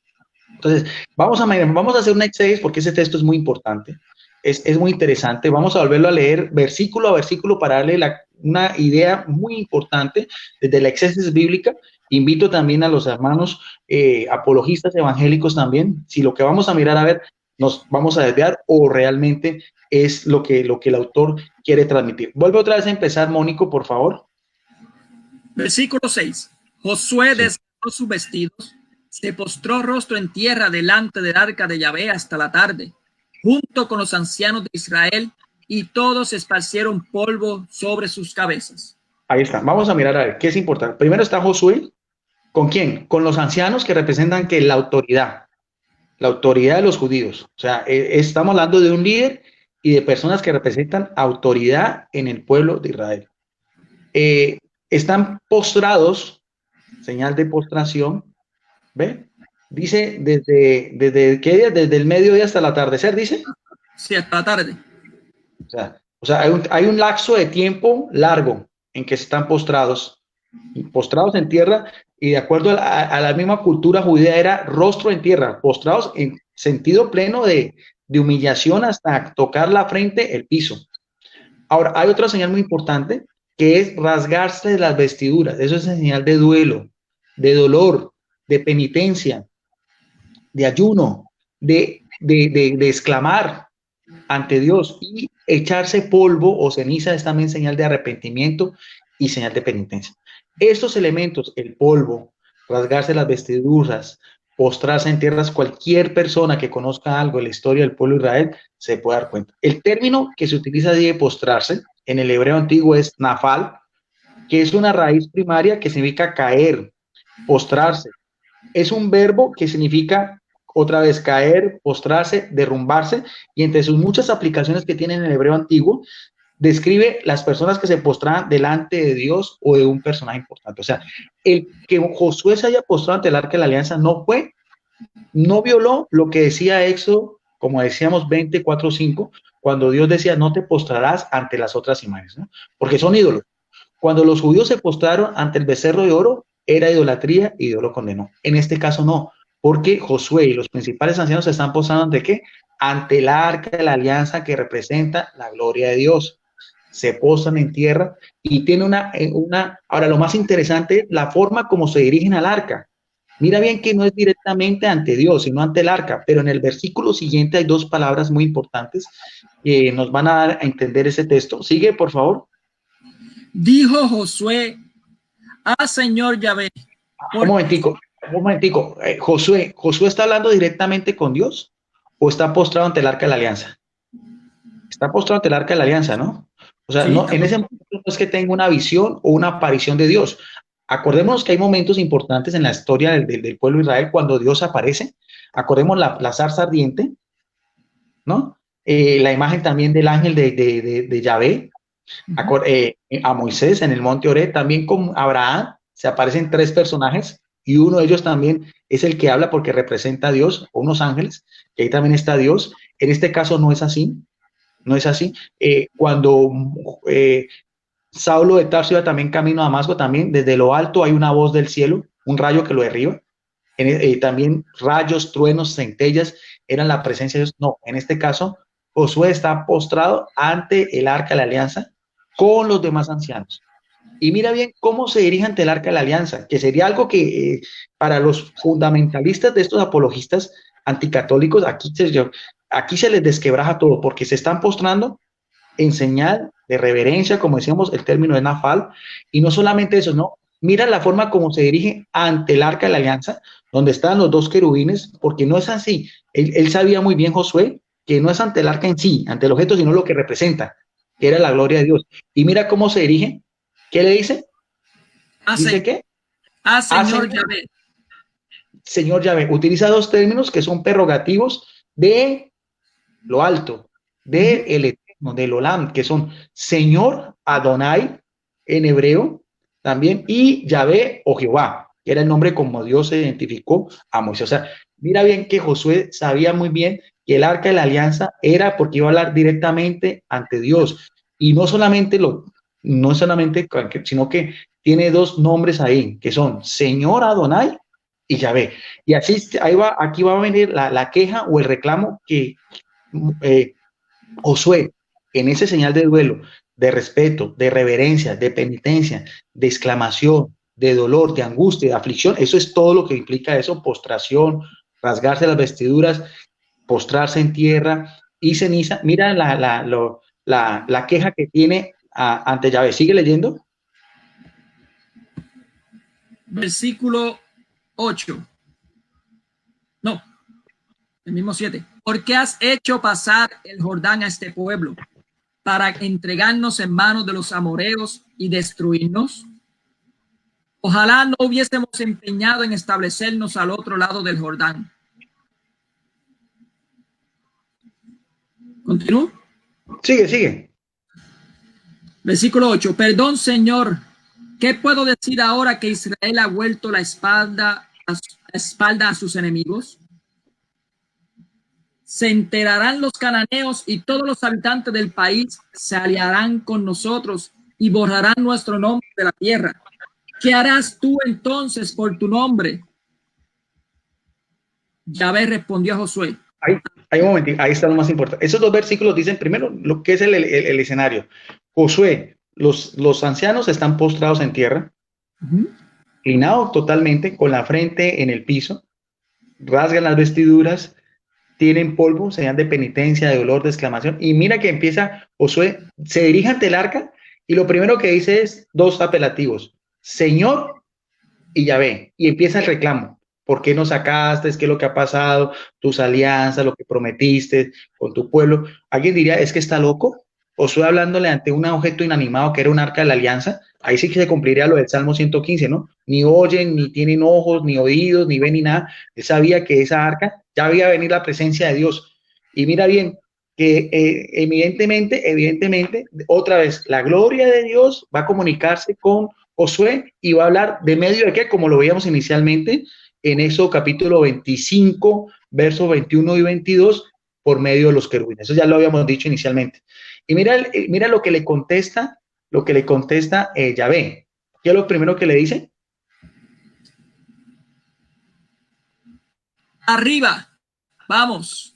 Entonces, vamos a hacer un exégesis porque ese texto es muy importante, es muy interesante. Vamos a volverlo a leer versículo a versículo para darle una idea muy importante desde la exégesis bíblica. Invito también a los hermanos apologistas evangélicos también, si lo que vamos a mirar a ver nos vamos a desviar o realmente es lo que el autor quiere transmitir. Vuelve otra vez a empezar, Mónico, por favor. Versículo 6. Josué desgarró sus vestidos, se postró rostro en tierra delante del arca de Yahvé hasta la tarde, junto con los ancianos de Israel, y todos esparcieron polvo sobre sus cabezas. Ahí está. Vamos a mirar a ver qué es importante. Primero está Josué. ¿Con quién? Con los ancianos que representan que la autoridad de los judíos. O sea, estamos hablando de un líder y de personas que representan autoridad en el pueblo de Israel. Están postrados, señal de postración, ¿ve? Dice desde ¿qué día? Desde el mediodía hasta el atardecer, dice. Sí, hasta la tarde. O sea, hay un lapso de tiempo largo en que están postrados en tierra, y de acuerdo a la misma cultura judía era rostro en tierra, postrados en sentido pleno de humillación hasta tocar la frente, el piso. Ahora, hay otra señal muy importante que es rasgarse de las vestiduras. Eso es señal de duelo, de dolor, de penitencia, de ayuno, de exclamar ante Dios, y echarse polvo o ceniza es también señal de arrepentimiento y señal de penitencia. Estos elementos, el polvo, rasgarse las vestiduras, postrarse en tierras, cualquier persona que conozca algo de la historia del pueblo de Israel se puede dar cuenta. El término que se utiliza de postrarse en el hebreo antiguo es nafal, que es una raíz primaria que significa caer, postrarse. Es un verbo que significa otra vez caer, postrarse, derrumbarse, y entre sus muchas aplicaciones que tiene en el hebreo antiguo, describe las personas que se postraban delante de Dios o de un personaje importante. O sea, el que Josué se haya postrado ante el arca de la alianza no violó lo que decía Éxodo, como decíamos 24:5, cuando Dios decía no te postrarás ante las otras imágenes, ¿no? Porque son ídolos. Cuando los judíos se postraron ante el becerro de oro, era idolatría y Dios lo condenó. En este caso no, porque Josué y los principales ancianos se están postrando ante ¿qué? Ante el arca de la alianza que representa la gloria de Dios. Se postran en tierra y tiene ahora lo más interesante, la forma como se dirigen al arca. Mira bien que no es directamente ante Dios, sino ante el arca, pero en el versículo siguiente hay dos palabras muy importantes que nos van a dar a entender ese texto. Sigue, por favor. Dijo Josué: ah, Señor Yahvé. Un momentico. ¿Josué está hablando directamente con Dios o está postrado ante el arca de la alianza? Está postrado ante el arca de la alianza, ¿no? O sea, sí, no, en ese momento no es que tenga una visión o una aparición de Dios. Acordémonos que hay momentos importantes en la historia del pueblo de Israel cuando Dios aparece. Acordemos la zarza ardiente, ¿no? La imagen también del ángel de Yahvé. A Moisés en el monte Oreb, también con Abraham se aparecen 3 personajes y uno de ellos también es el que habla porque representa a Dios, o unos ángeles, que ahí también está Dios. En este caso no es así, no es así. Cuando Saulo de Tarso iba también camino a Damasco, también desde lo alto hay una voz del cielo, un rayo que lo derriba. También rayos, truenos, centellas eran la presencia de Dios. No, en este caso Josué está postrado ante el arca de la alianza con los demás ancianos. Y mira bien cómo se dirige ante el arca de la alianza, que sería algo que para los fundamentalistas de estos apologistas anticatólicos, aquí se les desquebraja todo, porque se están postrando en señal de reverencia, como decíamos, el término es nafal, y no solamente eso, no, mira la forma como se dirige ante el arca de la alianza, donde están los dos querubines, porque no es así, él sabía muy bien, Josué, que no es ante el arca en sí, ante el objeto, sino lo que representa, que era la gloria de Dios, y mira cómo se dirige, ¿qué le dice? ¿Dice qué? Señor Señor, Yahvé. Señor Yahvé, utiliza dos términos que son prerrogativos de lo alto, de el eterno, del Olam, que son Señor Adonai en hebreo también, y Yahvé o Jehová, que era el nombre como Dios se identificó a Moisés. O sea, mira bien que Josué sabía muy bien que el arca de la alianza era porque iba a hablar directamente ante Dios. Y no solamente, sino que tiene dos nombres ahí, que son Señor Adonai y Yahvé. Y así, aquí va a venir la queja o el reclamo que eh, Josué, en ese señal de duelo, de respeto, de reverencia, de penitencia, de exclamación, de dolor, de angustia, de aflicción, eso es todo lo que implica eso, postración, rasgarse las vestiduras, postrarse en tierra y ceniza. Mira la queja que tiene ante Yahvé. Sigue leyendo. Versículo 8. No, el mismo 7. ¿Por qué has hecho pasar el Jordán a este pueblo para entregarnos en manos de los amoreos y destruirnos? Ojalá no hubiésemos empeñado en establecernos al otro lado del Jordán. ¿Continúo? Sigue. Versículo 8. Perdón, Señor. ¿Qué puedo decir ahora que Israel ha vuelto la espalda a sus enemigos? Se enterarán los cananeos y todos los habitantes del país se aliarán con nosotros y borrarán nuestro nombre de la tierra. ¿Qué harás tú entonces por tu nombre? Yahvé respondió a Josué. Hay un momentito, ahí está lo más importante. Esos dos versículos dicen primero lo que es el escenario. Josué, los ancianos están postrados en tierra, inclinados totalmente, con la frente en el piso, rasgan las vestiduras, tienen polvo, señal de penitencia, de dolor, de exclamación. Y mira que empieza Josué, se dirige ante el arca y lo primero que dice es dos apelativos, Señor y Yahvé. Y empieza el reclamo. ¿Por qué nos sacaste? ¿Qué es lo que ha pasado? Tus alianzas, lo que prometiste con tu pueblo. Alguien diría, ¿es que está loco? Josué hablándole ante un objeto inanimado que era un arca de la alianza. Ahí sí que se cumpliría lo del Salmo 115, ¿no? Ni oyen, ni tienen ojos, ni oídos, ni ven, ni nada. Él sabía que esa arca ya había venido la presencia de Dios. Y mira bien, que evidentemente, otra vez, la gloria de Dios va a comunicarse con Josué y va a hablar de medio de qué, como lo veíamos inicialmente en eso capítulo 25, versos 21 y 22, por medio de los querubines. Eso ya lo habíamos dicho inicialmente. Y mira lo que le contesta, Yahvé. ¿Qué es lo primero que le dice? Arriba, vamos.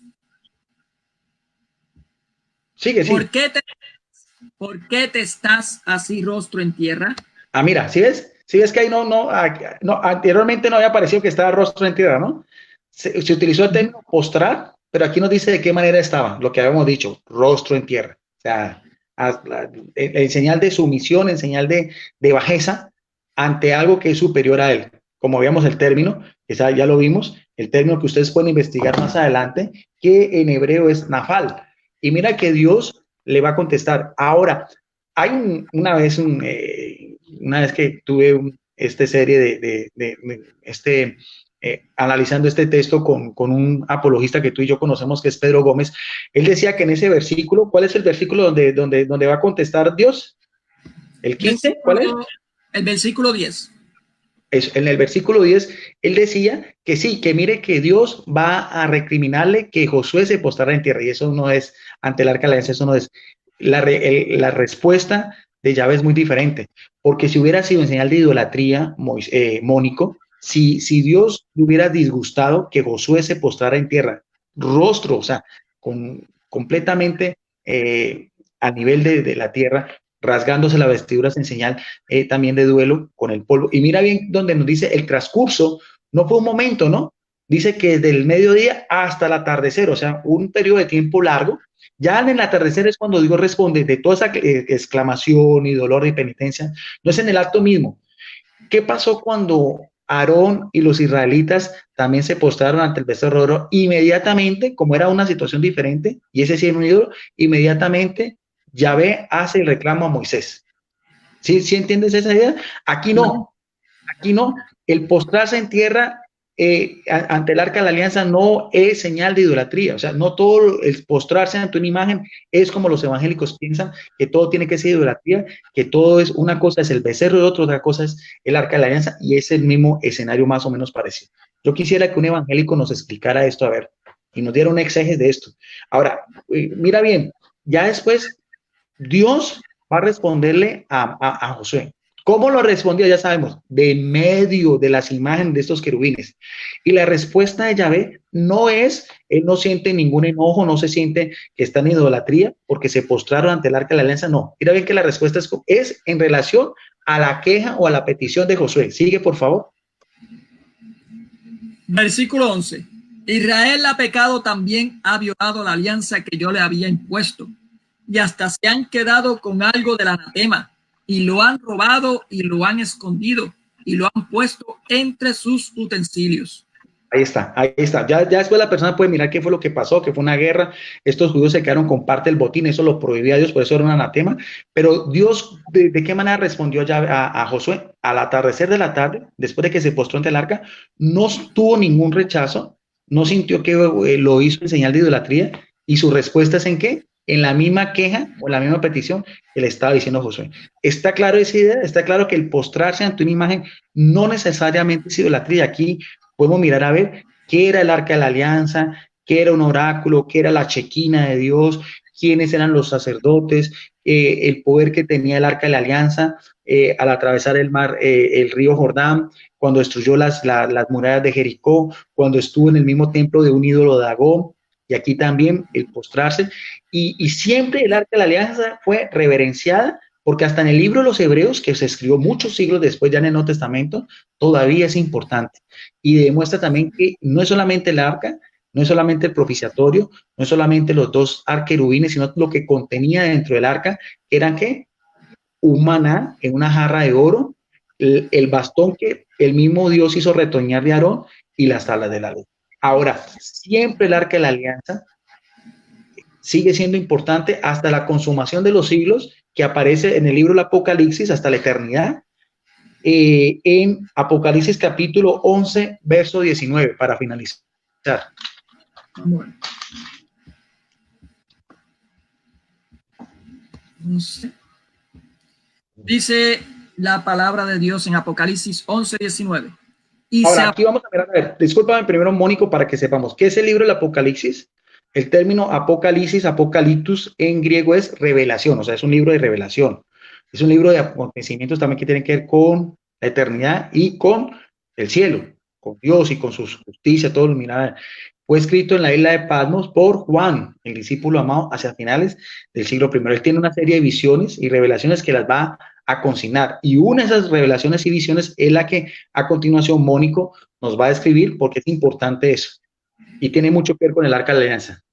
Sigue. ¿Por qué te estás así rostro en tierra? Mira, ¿sí ves? ¿Sí ves que ahí no, anteriormente no había aparecido que estaba rostro en tierra, ¿no? Se utilizó el término postrar, pero aquí nos dice de qué manera estaba, lo que habíamos dicho, rostro en tierra. O sea, en señal de sumisión, en señal de bajeza ante algo que es superior a él. Como veíamos el término, ya lo vimos, el término que ustedes pueden investigar más adelante, que en hebreo es nafal. Y mira que Dios le va a contestar. Ahora, hay una vez que tuve esta serie analizando este texto con un apologista que tú y yo conocemos, que es Pedro Gómez, él decía que en ese versículo, ¿cuál es el versículo donde va a contestar Dios? ¿El 15? ¿Cuál es? El versículo 10. En el versículo 10, él decía que sí, que mire que Dios va a recriminarle que Josué se postrara en tierra, y eso no es, ante el arca de la alianza, eso no es. La respuesta de Yahvé es muy diferente, porque si hubiera sido en señal de idolatría, Mónico, si Dios le hubiera disgustado que Josué se postrara en tierra, rostro, o sea, completamente a nivel de la tierra, rasgándose las vestiduras en señal también de duelo con el polvo. Y mira bien donde nos dice el transcurso, no fue un momento, ¿no? Dice que desde el mediodía hasta el atardecer, o sea, un periodo de tiempo largo. Ya en el atardecer es cuando Dios responde de toda esa exclamación y dolor y penitencia, no es en el acto mismo. ¿Qué pasó cuando Aarón y los israelitas también se postraron ante el becerro de oro? Inmediatamente, como era una situación diferente, y ese sí era un ídolo, inmediatamente Yahvé hace el reclamo a Moisés. ¿Sí, sí entiendes esa idea? Aquí no, aquí no. El postrarse en tierra ante el arca de la alianza no es señal de idolatría. O sea, no todo el postrarse ante una imagen es como los evangélicos piensan, que todo tiene que ser idolatría, que todo es una cosa es el becerro y otra cosa es el arca de la alianza, y es el mismo escenario más o menos parecido. Yo quisiera que un evangélico nos explicara esto, a ver, y nos diera un exégesis de esto. Ahora, mira bien, ya después Dios va a responderle a Josué. ¿Cómo lo respondió? Ya sabemos, de medio de las imágenes de estos querubines. Y la respuesta de Yahvé no es, él no siente ningún enojo, no se siente que está en idolatría porque se postraron ante el arca de la alianza, no. Mira bien que la respuesta es en relación a la queja o a la petición de Josué. Sigue, por favor. Versículo 11. Israel ha pecado, también ha violado la alianza que yo le había impuesto, y hasta se han quedado con algo del anatema, y lo han robado y lo han escondido, y lo han puesto entre sus utensilios. Ahí está, ahí está. Ya después la persona puede mirar qué fue lo que pasó, que fue una guerra. Estos judíos se quedaron con parte del botín, eso lo prohibía Dios, por eso era un anatema. Pero Dios, ¿de qué manera respondió ya a Josué? Al atardecer de la tarde, después de que se postró ante el arca, no tuvo ningún rechazo, no sintió que lo hizo en señal de idolatría, y su respuesta es ¿en qué? En la misma queja o la misma petición que le estaba diciendo Josué. ¿Está claro esa idea? ¿Está claro que el postrarse ante una imagen no necesariamente es idolatría? Aquí podemos mirar a ver qué era el arca de la alianza, qué era un oráculo, qué era la chequina de Dios, quiénes eran los sacerdotes, el poder que tenía el arca de la alianza al atravesar el mar, el río Jordán, cuando destruyó las murallas de Jericó, cuando estuvo en el mismo templo de un ídolo de Dagón, y aquí también el postrarse, y siempre el arca de la alianza fue reverenciada, porque hasta en el libro de los Hebreos, que se escribió muchos siglos después ya en el Nuevo Testamento, todavía es importante, y demuestra también que no es solamente el arca, no es solamente el propiciatorio, no es solamente los dos arquerubines, sino lo que contenía dentro del arca, eran ¿qué? Un maná en una jarra de oro, el bastón que el mismo Dios hizo retoñar de Aarón y las tablas de la ley. Ahora, siempre el arca de la alianza sigue siendo importante hasta la consumación de los siglos, que aparece en el libro del Apocalipsis hasta la eternidad, en Apocalipsis capítulo 11, verso 19, para finalizar. Bueno. Dice la palabra de Dios en Apocalipsis 11, 19. Y ahora, aquí vamos a mirar, a ver, discúlpame primero, Mónico, para que sepamos, ¿qué es el libro del Apocalipsis? El término Apocalipsis, Apocaliptus, en griego es revelación, o sea, es un libro de revelación. Es un libro de acontecimientos también que tienen que ver con la eternidad y con el cielo, con Dios y con su justicia, todo iluminado. Fue escrito en la isla de Patmos por Juan, el discípulo amado, hacia finales del siglo I. Él tiene una serie de visiones y revelaciones que las va a consignar. Y una de esas revelaciones y visiones es la que a continuación Mónico nos va a describir, porque es importante eso. Y tiene mucho que ver con el arca de la alianza.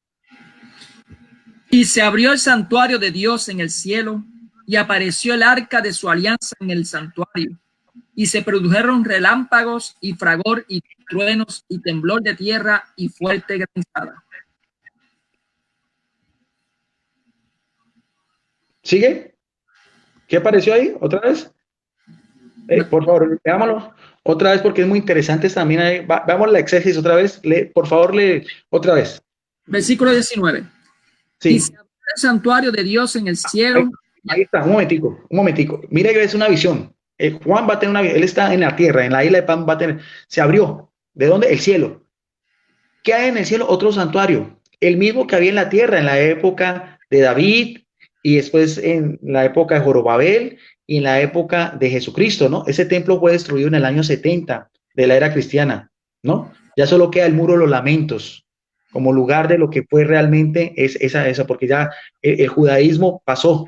Y se abrió el santuario de Dios en el cielo, y apareció el arca de su alianza en el santuario. Y se produjeron relámpagos y fragor y truenos y temblor de tierra y fuerte granizada. ¿Sigue? ¿Qué apareció ahí? ¿Otra vez? Por favor, veámoslo otra vez porque es muy interesante también. Veamos la exégesis otra vez. Por favor, lee otra vez. Versículo 19. Sí. Y se abrió el santuario de Dios en el cielo. Ahí está, un momentico. Mira que es una visión. Juan va a tener una visión. Él está en la tierra, en la isla de Pan va a tener. Se abrió. ¿De dónde? El cielo. ¿Qué hay en el cielo? Otro santuario. El mismo que había en la tierra en la época de David y después en la época de Zorobabel y en la época de Jesucristo, ¿no? Ese templo fue destruido en el año 70 de la era cristiana, ¿no? Ya solo queda el muro de los lamentos como lugar de lo que fue realmente esa, porque ya el judaísmo pasó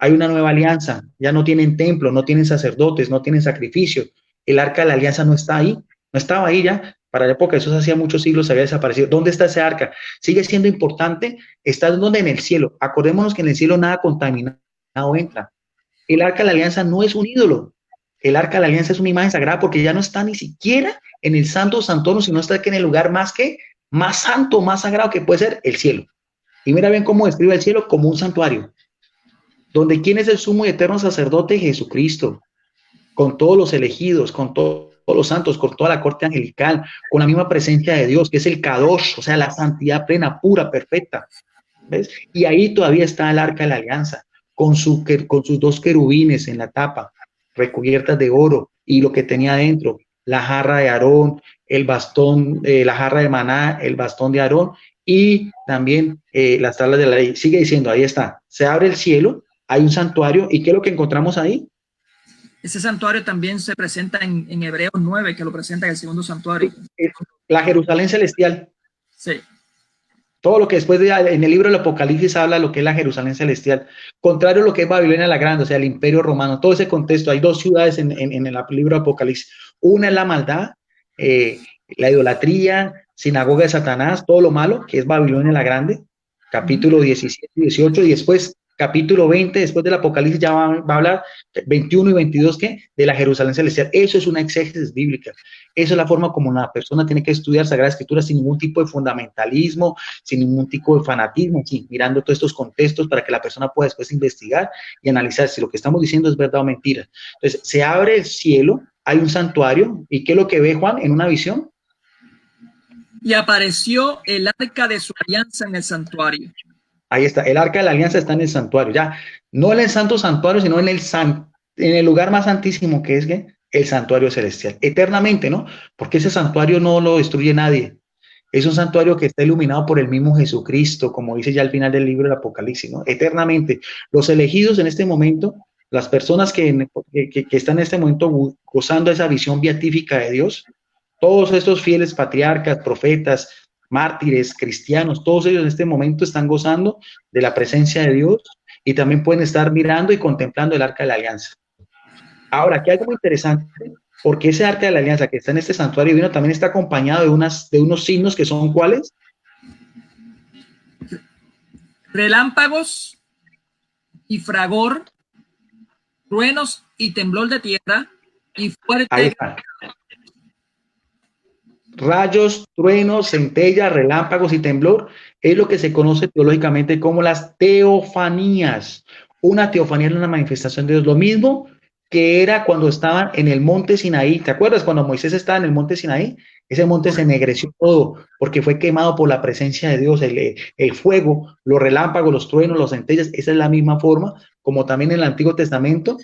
hay una nueva alianza, ya no tienen templo, no tienen sacerdotes, no tienen sacrificio. El arca de la alianza no está ahí, no estaba ahí ya. Para la época, eso hacía muchos siglos, había desaparecido. ¿Dónde está ese arca? Sigue siendo importante, está donde en el cielo. Acordémonos que en el cielo nada contaminado entra. El arca de la alianza no es un ídolo. El arca de la alianza es una imagen sagrada porque ya no está ni siquiera en el santo santorum, sino está aquí en el lugar más santo, más sagrado que puede ser el cielo. Y mira bien cómo describe el cielo como un santuario, donde ¿quién es el sumo y eterno sacerdote? Jesucristo, con todos los elegidos, con todos los santos, con toda la corte angelical, con la misma presencia de Dios, que es el Kadosh, o sea, la santidad plena, pura, perfecta. ¿Ves? Y ahí todavía está el arca de la alianza, con sus dos querubines en la tapa, recubiertas de oro, y lo que tenía dentro, la jarra de Aarón, el bastón, la jarra de maná, el bastón de Aarón, y también las tablas de la ley. Sigue diciendo, ahí está, se abre el cielo, hay un santuario, ¿y qué es lo que encontramos ahí? Ese santuario también se presenta en Hebreos 9, que lo presenta en el segundo santuario. La Jerusalén celestial. Sí. Todo lo que después en el libro del Apocalipsis habla de lo que es la Jerusalén celestial, contrario a lo que es Babilonia la Grande, o sea, el imperio romano, todo ese contexto. Hay dos ciudades en el libro del Apocalipsis. Una es la maldad, la idolatría, sinagoga de Satanás, todo lo malo, que es Babilonia la Grande, capítulo 17 y 18, y después capítulo 20, después del Apocalipsis ya va a hablar 21 y 22, ¿qué? De la Jerusalén celestial. Eso es una exégesis bíblica. Esa es la forma como una persona tiene que estudiar Sagrada Escritura sin ningún tipo de fundamentalismo, sin ningún tipo de fanatismo, sí, mirando todos estos contextos para que la persona pueda después investigar y analizar si lo que estamos diciendo es verdad o mentira. Entonces, se abre el cielo, hay un santuario, ¿y qué es lo que ve Juan en una visión? Y apareció el arca de su alianza en el santuario. Ahí está, el arca de la alianza está en el santuario, ya, no en el santo santuario, sino en el lugar más santísimo que es ¿qué? El santuario celestial, eternamente, ¿no? Porque ese santuario no lo destruye nadie. Es un santuario que está iluminado por el mismo Jesucristo, como dice ya al final del libro del Apocalipsis, ¿no? Eternamente. Los elegidos en este momento, las personas que están en este momento gozando esa visión beatífica de Dios, todos estos fieles patriarcas, profetas, mártires, cristianos, todos ellos en este momento están gozando de la presencia de Dios y también pueden estar mirando y contemplando el arca de la alianza. Ahora, aquí hay algo muy interesante, porque ese arca de la alianza que está en este santuario divino también está acompañado de unos signos que son ¿cuáles? Relámpagos y fragor, truenos y temblor de tierra y fuerte. Ahí está. Rayos, truenos, centellas, relámpagos y temblor es lo que se conoce teológicamente como las teofanías. Una teofanía es una manifestación de Dios, lo mismo que era cuando estaban en el monte Sinaí. ¿Te acuerdas cuando Moisés estaba en el monte Sinaí? Ese monte se ennegreció todo porque fue quemado por la presencia de Dios, el fuego, los relámpagos, los truenos, los centellas. Esa es la misma forma como también en el Antiguo Testamento.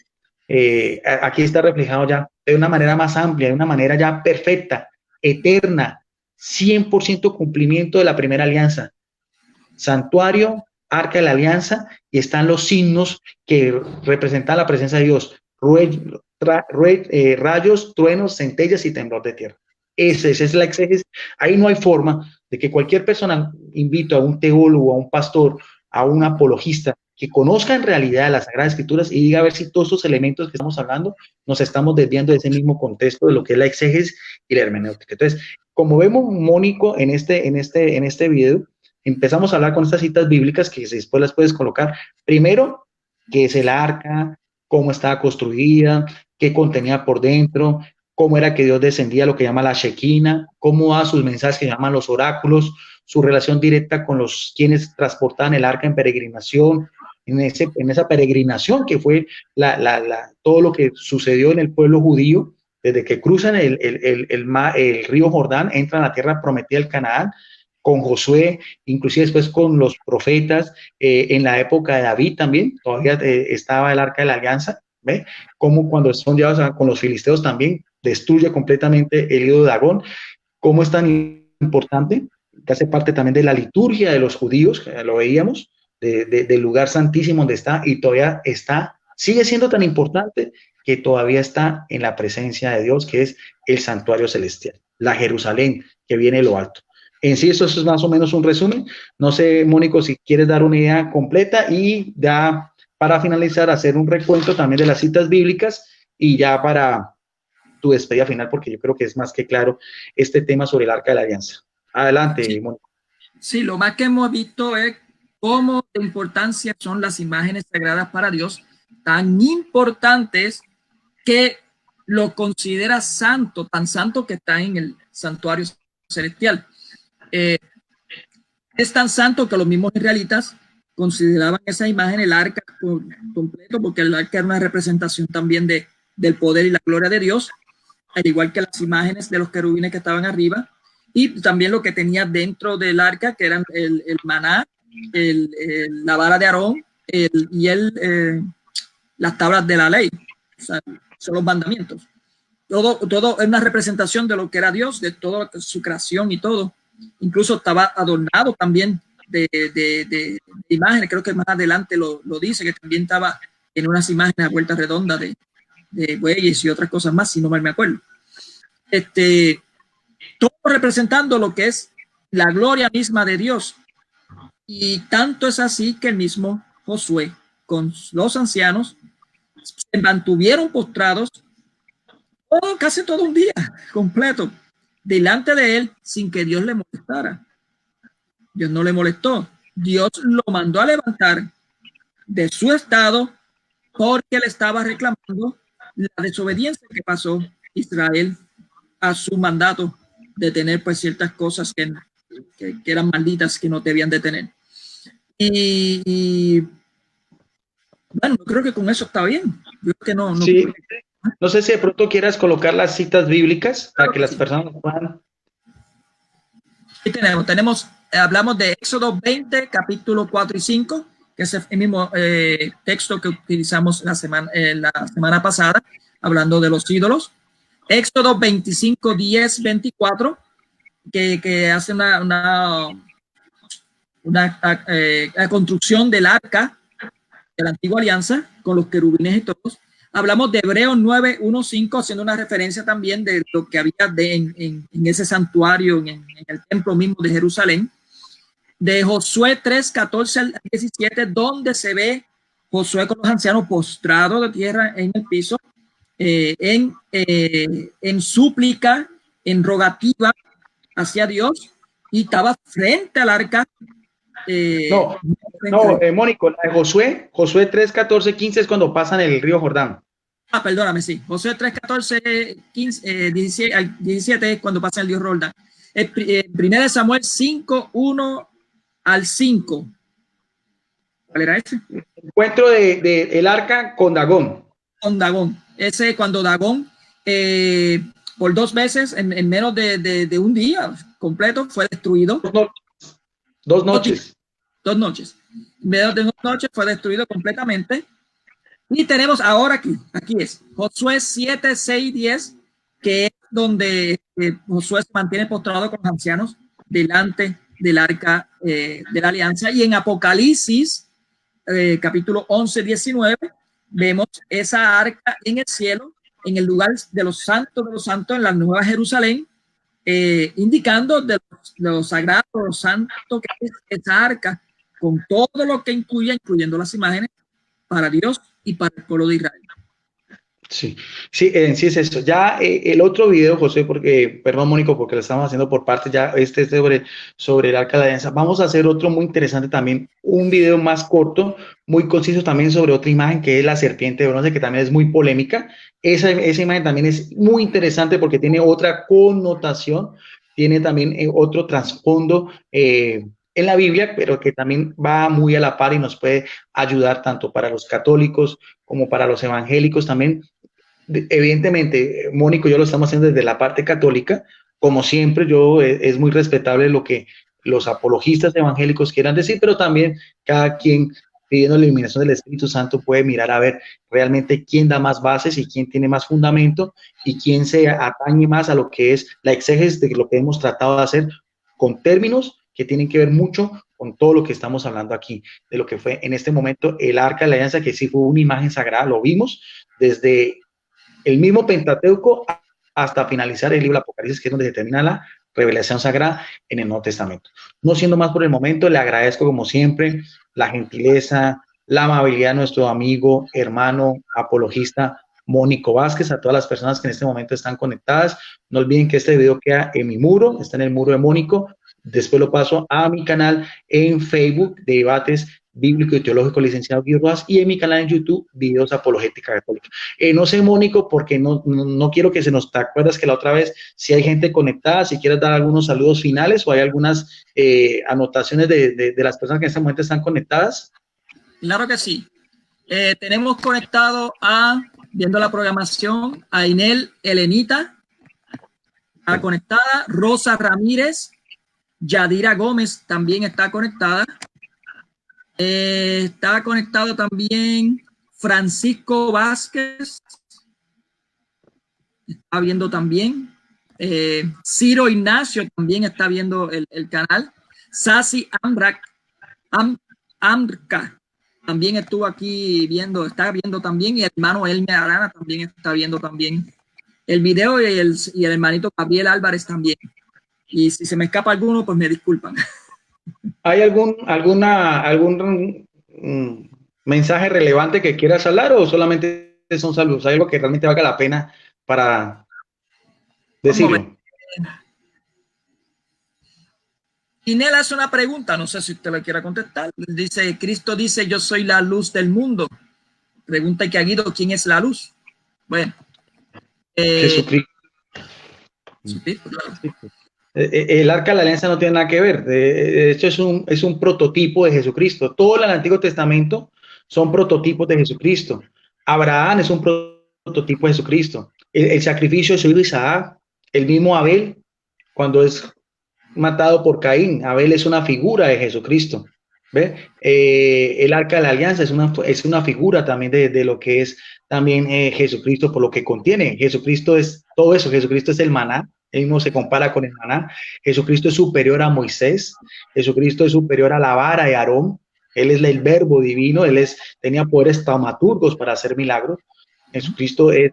Aquí está reflejado ya de una manera más amplia, de una manera ya perfecta, eterna, 100% cumplimiento de la primera alianza. Santuario, arca de la alianza, y están los signos que representan la presencia de Dios. Rayos, truenos, centellas y temblor de tierra. Esa es la exégesis. Ahí no hay forma de que cualquier persona, invito a un teólogo, a un pastor, a un apologista, que conozca en realidad las Sagradas Escrituras y diga a ver si todos estos elementos que estamos hablando nos estamos desviando de ese mismo contexto de lo que es la exégesis y la hermenéutica. Entonces, como vemos, Mónico, en este video, empezamos a hablar con estas citas bíblicas que después las puedes colocar. Primero, qué es el arca, cómo estaba construida, qué contenía por dentro, cómo era que Dios descendía, lo que llama la Shekinah, cómo da sus mensajes que llaman los oráculos, su relación directa con los quienes transportaban el arca en peregrinación, en esa peregrinación que fue todo lo que sucedió en el pueblo judío, desde que cruzan el río Jordán, entran a la tierra prometida del Canaán, con Josué, inclusive después con los profetas, en la época de David también, todavía estaba el arca de la alianza, ¿ve? Como cuando son llevados con los filisteos también, destruye completamente el ídolo de Dagón. ¿Cómo es tan importante? Que hace parte también de la liturgia de los judíos, que lo veíamos, del lugar santísimo donde está, y todavía sigue siendo tan importante que todavía está en la presencia de Dios, que es el santuario celestial, la Jerusalén, que viene de lo alto. En sí, eso es más o menos un resumen. No sé, Mónico, si quieres dar una idea completa y ya para finalizar, hacer un recuento también de las citas bíblicas y ya para tu despedida final, porque yo creo que es más que claro este tema sobre el Arca de la Alianza. Adelante, Sí, Mónica. sí, lo más que hemos visto es cómo de importancia son las imágenes sagradas para Dios, tan importantes que lo considera santo, tan santo que está en el santuario celestial. Es tan santo que los mismos israelitas consideraban esa imagen el arca completo, porque el arca era una representación también del poder y la gloria de Dios, al igual que las imágenes de los querubines que estaban arriba, y también lo que tenía dentro del arca, que eran el maná, la vara de Aarón y las tablas de la ley, o sea, son los mandamientos. Todo es una representación de lo que era Dios, de toda su creación y todo. Incluso estaba adornado también de imágenes, creo que más adelante lo dice, que también estaba en unas imágenes a vuelta redonda de bueyes y otras cosas más, si no mal me acuerdo. Todo representando lo que es la gloria misma de Dios. Y tanto es así que el mismo Josué con los ancianos se mantuvieron postrados casi todo un día completo delante de él sin que Dios le molestara. Dios no le molestó. Dios lo mandó a levantar de su estado porque le estaba reclamando la desobediencia que pasó Israel a su mandato de tener pues ciertas cosas que eran malditas, que no debían de tener. Y bueno, creo que con eso está bien. Yo creo que no. Sí, no sé si de pronto quieras colocar las citas bíblicas para que las Sí. personas puedan. Aquí tenemos, hablamos de Éxodo 20, capítulo 4 y 5, que es el mismo texto que utilizamos la semana pasada, hablando de los ídolos. Éxodo 25, 10, 24, que hace una construcción del arca de la antigua alianza con los querubines y todos. Hablamos de Hebreos 9, 1, 5, haciendo una referencia también de lo que había en ese santuario, en el templo mismo de Jerusalén. De Josué 3, 14 al 17, donde se ve Josué con los ancianos postrados de tierra en el piso, en súplica, en rogativa hacia Dios, y estaba frente al arca. Mónico, la de Josué 3, 14, 15 es cuando pasan el río Jordán. Perdóname, sí. Josué 3, 14, 15, 17 es cuando pasa el río Jordán. Primera de Samuel 5, 1 al 5. ¿Cuál era ese? Encuentro de el arca con Dagón. Con Dagón. Ese cuando Dagón, por 2 veces, en menos de un día completo, fue destruido. 2 noches. 2 noches. En menos de 2 noches fue destruido completamente. Y tenemos ahora aquí es Josué 7, 6, 10, que es donde Josué se mantiene postrado con los ancianos delante del arca de la alianza. Y en Apocalipsis, capítulo 11, 19, vemos esa arca en el cielo, en el lugar de los santos, en la Nueva Jerusalén, indicando de lo sagrado, lo santo que es esa arca, con todo lo que incluye, incluyendo las imágenes, para Dios y para el pueblo de Israel. Sí, sí, sí es eso. Ya el otro video, José, porque, perdón, Mónico, porque lo estamos haciendo por parte ya, sobre el Arca de la Alianza. Vamos a hacer otro muy interesante también, un video más corto, muy conciso también sobre otra imagen que es la serpiente de bronce, que también es muy polémica. Esa imagen también es muy interesante porque tiene otra connotación, tiene también otro trasfondo en la Biblia, pero que también va muy a la par y nos puede ayudar tanto para los católicos como para los evangélicos también. Evidentemente, Mónico y yo lo estamos haciendo desde la parte católica, como siempre, es muy respetable lo que los apologistas evangélicos quieran decir, pero también cada quien pidiendo la iluminación del Espíritu Santo puede mirar a ver realmente quién da más bases y quién tiene más fundamento y quién se atañe más a lo que es la exégesis de lo que hemos tratado de hacer con términos que tienen que ver mucho con todo lo que estamos hablando aquí, de lo que fue en este momento el Arca de la Alianza, que sí fue una imagen sagrada, lo vimos desde el mismo Pentateuco hasta finalizar el libro Apocalipsis, que es donde se termina la revelación sagrada en el Nuevo Testamento. No siendo más por el momento, le agradezco como siempre la gentileza, la amabilidad de nuestro amigo, hermano, apologista Mónico Vázquez, a todas las personas que en este momento están conectadas. No olviden que este video queda en mi muro, está en el muro de Mónico. Después lo paso a mi canal en Facebook de debates bíblico y teológico licenciado Guido Rojas, y en mi canal en YouTube, videos apologética católica. No sé, Mónico, porque no quiero que se nos... ¿Te acuerdas que la otra vez, si hay gente conectada, si quieres dar algunos saludos finales o hay algunas anotaciones de las personas que en este momento están conectadas? Claro que sí. Tenemos conectado viendo la programación, a Inel Elenita, está conectada, Rosa Ramírez, Yadira Gómez también está conectada. Está conectado también Francisco Vázquez, está viendo también. Ciro Ignacio también está viendo el canal. Sasi Amrka también estuvo aquí viendo, está viendo también, y el hermano Elmer Arana también está viendo también el video, y el hermanito Gabriel Álvarez también. Y si se me escapa alguno, pues me disculpan. ¿Hay algún mensaje relevante que quieras hablar o solamente son saludos? ¿Hay algo que realmente valga la pena para decirlo? Inel hace una pregunta, no sé si usted la quiera contestar. Dice, Cristo dice, yo soy la luz del mundo. Pregunta que a Guido, ¿quién es la luz? Bueno. Jesucristo. Claro. El arca de la alianza no tiene nada que ver. De hecho, es un prototipo de Jesucristo. Todo el Antiguo Testamento son prototipos de Jesucristo. Abraham es un prototipo de Jesucristo. El sacrificio de su hijo Isaac, el mismo Abel, cuando es matado por Caín, Abel es una figura de Jesucristo. ¿Ve? El arca de la alianza es una figura también de lo que es también Jesucristo, por lo que contiene. Jesucristo es todo eso. Jesucristo es el maná. Él mismo se compara con el maná. Jesucristo es superior a Moisés. Jesucristo es superior a la vara de Aarón. Él es el verbo divino. Tenía poderes taumaturgos para hacer milagros. Jesucristo es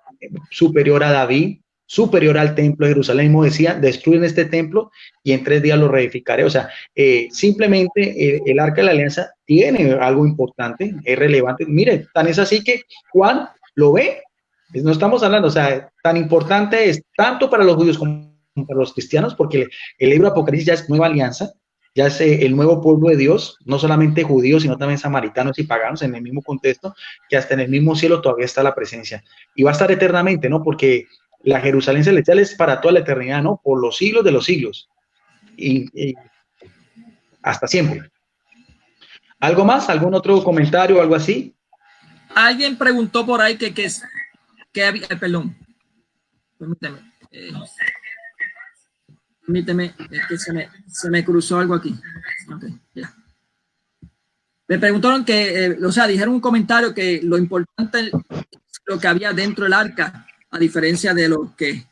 superior a David, superior al templo de Jerusalén. Mismo decía, destruyen este templo y en 3 días lo reedificaré. O sea, simplemente el arca de la alianza tiene algo importante, es relevante. Mire, tan es así que Juan lo ve. No estamos hablando, o sea, tan importante es tanto para los judíos como para los cristianos, porque el libro de Apocalipsis ya es nueva alianza, ya es el nuevo pueblo de Dios, no solamente judíos, sino también samaritanos y paganos en el mismo contexto, que hasta en el mismo cielo todavía está la presencia. Y va a estar eternamente, ¿no? Porque la Jerusalén celestial es para toda la eternidad, ¿no? Por los siglos de los siglos. Y hasta siempre. ¿Algo más? ¿Algún otro comentario o algo así? Alguien preguntó por ahí que había, perdón, permíteme, es que se me cruzó algo aquí. Okay, ya. Me preguntaron o sea, dijeron un comentario que lo importante es lo que había dentro del arca, a diferencia de lo que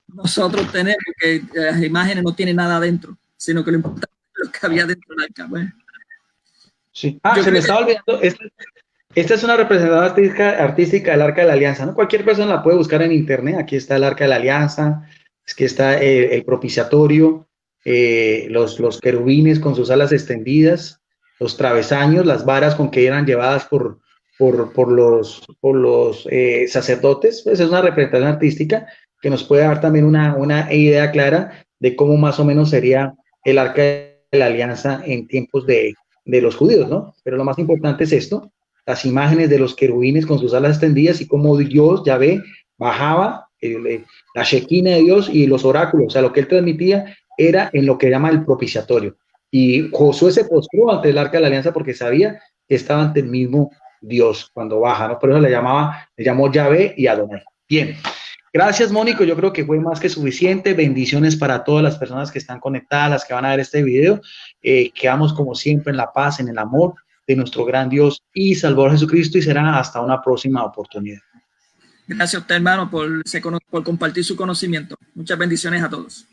nosotros tenemos, que las imágenes no tienen nada adentro, sino que lo importante es lo que había dentro del arca. Bueno. Sí. Se me estaba olvidando. Esta es una representación artística del Arca de la Alianza, ¿no? Cualquier persona la puede buscar en internet. Aquí está el Arca de la Alianza, aquí está el propiciatorio, los querubines con sus alas extendidas, los travesaños, las varas con que eran llevadas por los sacerdotes. Pues es una representación artística que nos puede dar también una idea clara de cómo más o menos sería el Arca de la Alianza en tiempos de los judíos, ¿no? Pero lo más importante es esto, las imágenes de los querubines con sus alas extendidas y cómo Dios, Yahvé, bajaba la Shekinah de Dios y los oráculos. O sea, lo que él transmitía era en lo que llama el propiciatorio. Y Josué se postró ante el arca de la alianza porque sabía que estaba ante el mismo Dios cuando baja, ¿no? Por eso le llamó Yahvé y Adonai. Bien. Gracias, Mónico. Yo creo que fue más que suficiente. Bendiciones para todas las personas que están conectadas, las que van a ver este video. Quedamos como siempre en la paz, en el amor de nuestro gran Dios y Salvador Jesucristo, y será hasta una próxima oportunidad. Gracias a usted, hermano, por compartir su conocimiento. Muchas bendiciones a todos.